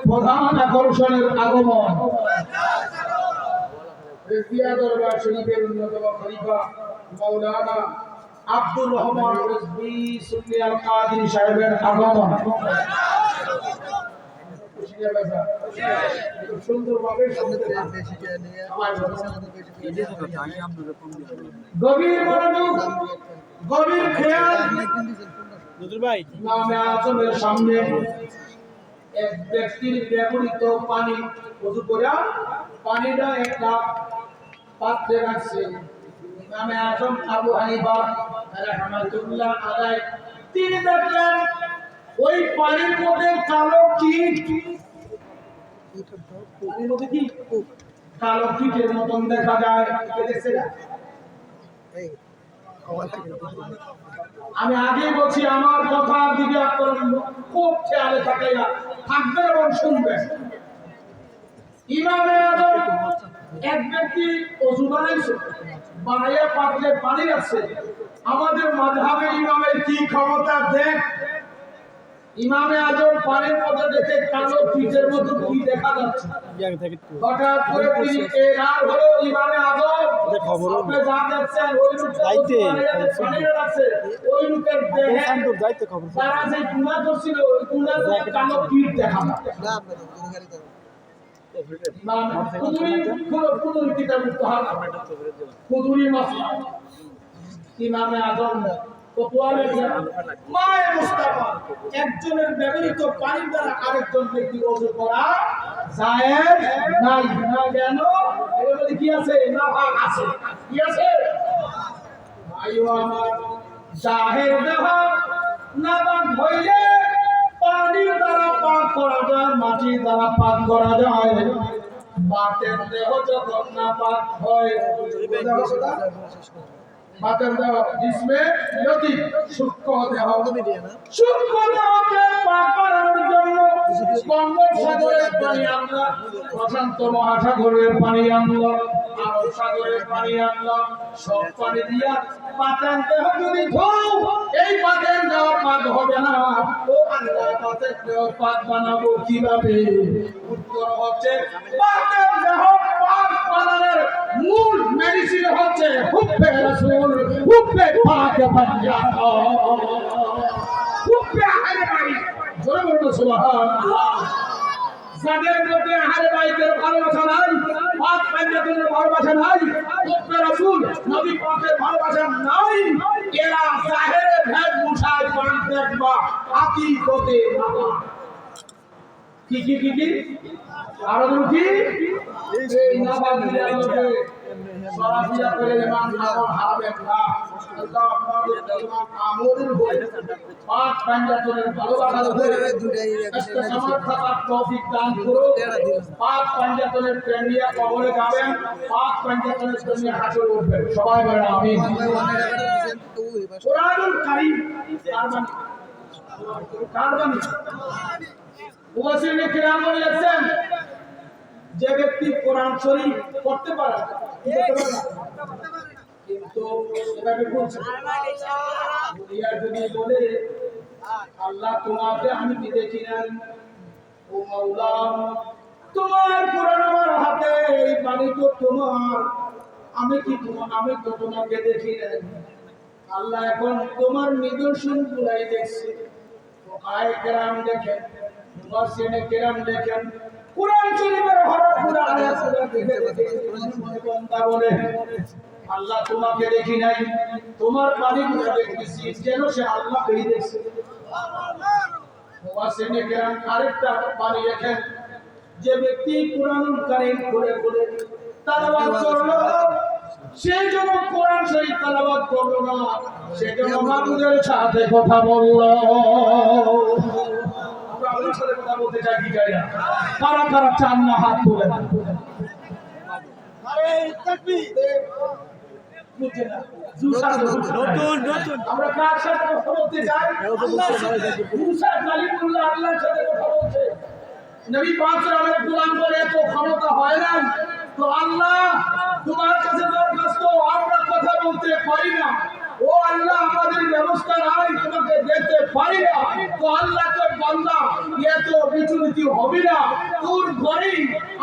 প্রধান আকর্ষণের আগমন রেজিয়া দরবার শরীফের অন্যতম খলিফা মাওলানা আব্দুর রহমান রিজভী সুন্নি আল কাদির সাহেবের আগমন। সুন্দরভাবে গভীর মনোযোগ, গভীর খেয়াল। নামে আজমের সামনে এক ব্যক্তির ব্যবহৃত পানি ওযু করে পানিটা একটা পাত্রে রাখছে। ইমামে আজম আবু হানিফা রাহমাতুল্লাহ আলাইহি তিনি দেখলেন ওই পানির মধ্যে কালো কীট, পানির মধ্যে কি কালো কীটের মতন দেখা যায়। দেখছে না? আমি আগে বলছি, আমার কথার দিকে আপনার খুব খেয়ালে থাকাইয়া থাকবেন এবং শুনবেন। ইমামে আজম এক ব্যক্তি ওযু বানাইছে, বানাইয়া পাত্রে পানি রাখছে। আমাদের মাযহাবে ইমামের কি ক্ষমতা দেখ। ইমামে আজম পানির মধ্যে দেখে কালো কীটের মতো কি দেখা যাচ্ছে। হঠাৎ করে তিনি এরার হলো ইমামে আজম আপনি যা দেখছেন ওই লোকের পানি রাখছে, ওই লোকের দেহে তারা যে গুনাহ করছিল ওই গুনাহ কালো কীট দেখা যাচ্ছে। ইমামে আজম একজনের ব্যবহৃত পানির দ্বারা আরেকজন ব্যক্তি ওযু করা জায়েজ নাই। কেন? এর মধ্যে কি আছে? নাপাক আছে। কি আছে? আইও আমার জাহের দেহ নাপাক হইলে পানির দ্বারা পাক করা যায়, মাটির দ্বারা পাক করা যায়। বাতের দেহ যখন নাপাক হয়, বাতের দেহ জিসমে লতিফ সূক্ষ্ম দেহ, সূক্ষ্ম দেহকে পাক করার জন্য বঙ্গোপসাগরের পানি আমরা, প্রশান্ত মহাসাগরের পানি আমরা, আরব সাগরের পানি আমরা, সব পানি দিয়া বাতের দেহ যদি ধোও, এই বাতের দেহ পাক হবে না। ও আল্লাহ, বাতের দেহ পাক বানাবো কিভাবে? উত্তর হচ্ছে বাতের দেহ পাক বানানোর মূল মেডিসিন হচ্ছে হুব্বে রাসূল, হুব্বে পাক পাঞ্জাত, হুব্বে আহলে বাইত। জোরে বলুন সুবহানাল্লাহ। যাদের মধ্যে আহলে বাইতের ভালোবাসা নাই, পাক পাঞ্জাতের ভালোবাসা নাই, হুব্বে রাসূল নবী পাকের ভালোবাসা নাই, এরা জাহেরে ভেদ মুছায় পান দেখবা হাকিকতে না। কি কি কি কি আরো কি এই নাবাবিদের মধ্যে সরাসরি করে ইমান আমল হারাবেন না। আল্লাহ আপনাদের ইমান আমলের উপরে পাক পাঞ্জাতের ভালোবাসার উপরে ইস্তেকামাত থাকার তৌফিক দান করুন। পাক পাঞ্জাতের প্রেমিয়া কবরে যাবেন, পাক পাঞ্জাতের প্রেমিয়া হাসরে উঠবেন। সবাই বলেন আমিন। কোরআনুল কারীম কার বাণী? মুফাসসিরিনে কিরাম বলেছেন যে ব্যক্তি কোরআন শরীফ পড়তে পারে কিন্তু এভাবে বলছে, যদি বলে আল্লাহ তোমাকে আমি কি দেখি না, ও মাওলা তোমার কোরআন আমার হাতে, এই বাণী তো তোমার, আমি তো তোমাকে দেখি না। আল্লাহ এখন তোমার নিদর্শন গুলাই দেখছে। আয়াত কেরাম দেখেন, মুফাসসিরিনে কেরাম দেখেন, কুরআন শরীফের হরফগুলো আয়াতগুলো দেখে মনে বান্দা বলে আল্লাহ তোমাকে দেখি নাই, তোমার বাণীগুলো দেখতেছি, যেন সে আল্লাহকেই দেখছে। মুফাসসিরিনে কেরাম আরেকটা বাণী লেখেন, যে ব্যক্তি কুরআনুল কারীম পড়ে পড়ে তেলাওয়াত করলো, সে যখন কোরআন শরীফ তেলাওয়াত করলো না, সে যেন মাবুদের সাথে কথা বলল। আমরা আল্লাহর সাথে কথা বলতে চাই কি চাই না? কারা কারা চান না হাত তুলে? আরে তাকবীর! বুঝছেন না? আমরা কার সাথে কথা বলতে চাই? আল্লাহর সাথে। মুসা কালিমুল্লাহ আল্লাহর সাথে কথা বলছে। নবী পাক সাল্লাল্লাহু আলাইহি ওয়াসাল্লাম বলে এত ক্ষমতা হয় না, তো আল্লাহ তোমার কাছে দরখাস্ত, আমরা কথা বলতে পারি না, ও আল্লাহ আমাদের ব্যবস্থা নাই, তোমাকে দেখতে পারি না, তো আল্লাহ তোর বান্দা এত বিচলিত হবে না, তোর ঘরেই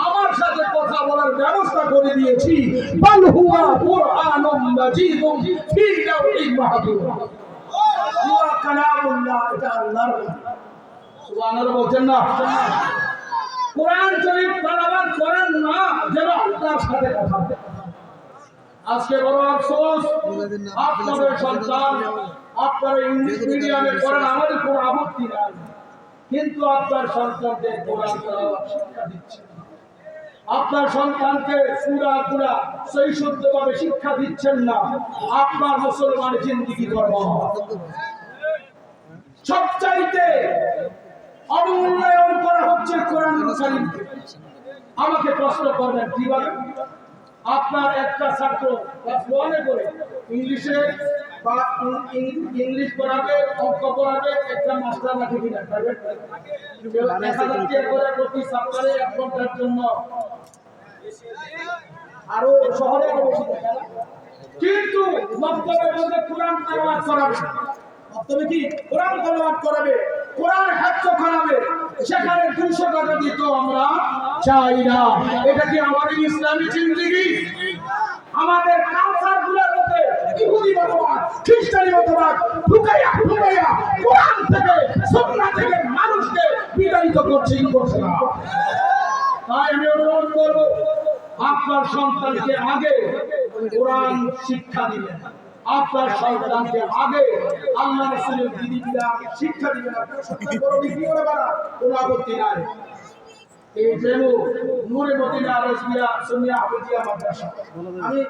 আমার সাথে কথা বলার ব্যবস্থা করে দিয়েছি। বাল হুয়া কুরআনুম মাজিদুম ফি লাওহিন মাহফুজ। হুয়া কালামুল্লাহ, এটা আল্লাহর কথা। সুবহানাল্লাহ বলছেন না? কোরআন শরীফ তেলাওয়াত করেন না, যেন আল্লাহর সাথে কথা বলে। আজকে বড় আফসোস, আপনাদের সন্তান আপনারা ইংলিশ মিডিয়ামে পড়েন, আমাদের কোনো আপত্তি নাই, কিন্তু আপনার সন্তানকে কোরআন তেলাওয়াত শিক্ষা দিচ্ছেন না। আপনার সন্তানকে সূরা কুরআন সহি শুদ্ধভাবে শিক্ষা দিচ্ছেন না। আপনার মুসলমানের জিন্দেগি বরবাদ। সবচাইতে অবমূল্যায়ন করা হচ্ছে কোরআনুল কারীমকে। আমাকে প্রশ্ন করবেন কিভাবে? আপনার একটা ছাত্র ক্লাস 1 এ পড়ে ইংলিশে বা ইংলিশ পড়াবে, অঙ্ক পড়াবে, একটা মাস্টার রাখে কিনা প্রাইভেট? 1000 টাকা করে প্রতি সপ্তাহে 1 ঘন্টার জন্য, আরো শহরে বেশি টাকা। কিন্তু মক্তবের মধ্যে কোরআন তেলাওয়াত করাবে, তবে কি কোরআন তেলাওয়াত করাবে, কোরআন হিফজ করাবে, সেখানে 200 টাকা দিত আমরা চাই না। এটা কি আমাদের ইসলামী জিন্দেগি? আমাদের কালচারগুলোর মধ্যে ইহুদি মতবাদ, খ্রিস্টানি মতবাদ ঢুকাইয়া কোরআন থেকে, সুন্নাহ থেকে মানুষকে বিতাড়িত করছে না। তাই আমি অনুরোধ করব, আপনার সন্তানকে আগে কোরআন শিক্ষা দিবেন, আপনার সন্তানকে আগে আল্লাহ রাসূলের বিধিবিধান শিক্ষা দিবেন। আপনার সন্তান বড় ডিগ্রি করে বাড়া, কোনো আপত্তি নাই। এই প্রেমু নূরে মদিনা রাসমিয়া সুন্নিয়া হাফিজিয়া মাদ্রাসা, আমি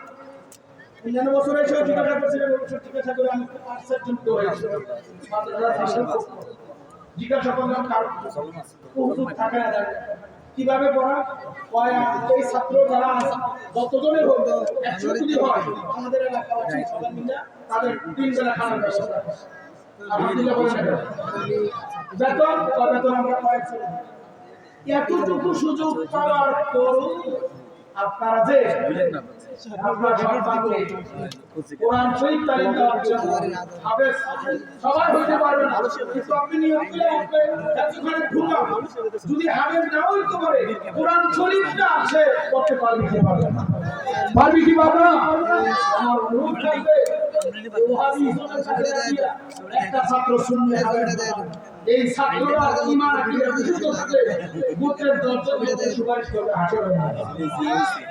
99 বছর এসে জিজ্ঞাসা করছিলাম, জিজ্ঞাসা করে আমি আশ্চর্যিত হয়েছি। মাদ্রাসা জিজ্ঞাসা করলাম কারণ হুজুর থাকে না, কিভাবে পড়া হয়? এই ছাত্র যারা যতজনের হোক 100 যদি হয়, আমাদের এলাকা আছে সবাই মিলে তাদের 3 বেলা খাওয়ার ব্যবস্থা। আলহামদুলিল্লাহ বলেন না, বেতন আমরা পাইছি। এতটুকু সুযোগ পাওয়ার পরও আপনারা যে আপনার সন্তানকে কোরআন শরীফ তালিম দেওয়ার জন্য হাফেজ সবাই হইতে পারবে না, কিন্তু আপনি নিয়ম করে আপনি এতখানে ঢুকা, যদি হাফেজ না হইতে পারে কোরআন শরীফটা আছে করতে পারবি কি পারবে না? পারবি কি পারবে না? আমার অনুরোধ থাকবে, ওহাবি ইসলামের সাথে একটা ছাত্র শুনলে এই ছাত্ররা ঈমান আকীদা বিশুদ্ধ থাকলে গোত্রের 10 জন সুপারিশ করবে হাসরে।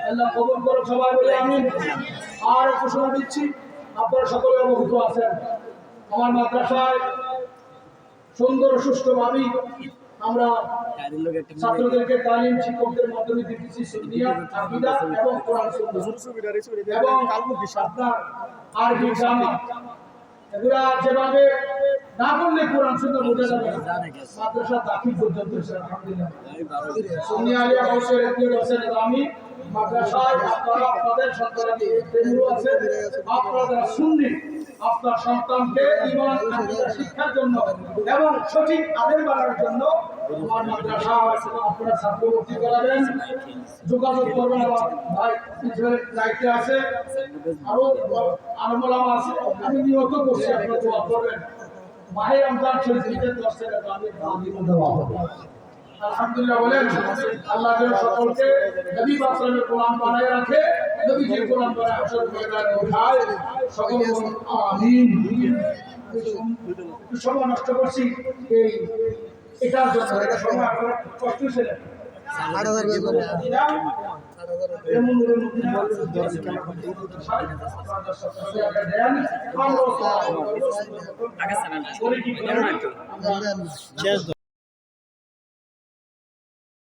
আল্লাহ কবুল করুন, সবাই বলে আমিন। আর ঘোষণা দিচ্ছি, আপনারা সকলে অবগত আছেন, আমার মাদ্রাসায় সুন্দর সুষ্ঠুভাবে আমরা ছাত্রদেরকে তালিম শিক্ষকদের মাধ্যমে দিচ্ছি সুন্নিয়াত, আকীদা এবং কোরআন সুন্নাহ এবং আপনার আরবি গ্রামার, এগুলা যেভাবে না করলে কোরআন সুন্নাহ বোঝা যাবে না। মাদ্রাসা দাখিল পর্যন্ত আলহামদুলিল্লাহ সুন্নি আলিয়া হাউসের একটি হোসেন আমি মাদ্রাসায় আপনারা আপনাদের সন্তানকে প্রেমীও আছে, আপনারা যারা সুন্নি আপনার সন্তানকে ঈমান আকীদা শিক্ষার জন্য এবং সঠিক আলেম বানানোর জন্য আমার মাদ্রাসা আপনারা ছাত্র ভর্তি করাবেন, যোগাযোগ করবেন। আমার ভাই প্রিন্সিপালের দায়িত্বে আছে, আরো আলমুলামা আছে, আমি নিয়ত করছি আপনারা দোয়া করবেন। মাহে রমজান শরীফের 10 টাকা আমি দান দেওয়া হবে। আলহামদুলিল্লাহ বলেন, আল্লাহ যেন সকলকে নবী পাক সাল্লাল্লাহু আলাইহি ওয়াসাল্লামের কোরআন বানায় রাখে নবীজির কোরআন পড়া আসর ময়দানে ওঠায় সকল বলুন আমিন। সময় নষ্ট করছি এই এটার জন্য, এটা সময় আপনারা কষ্ট ছিলেন। আগে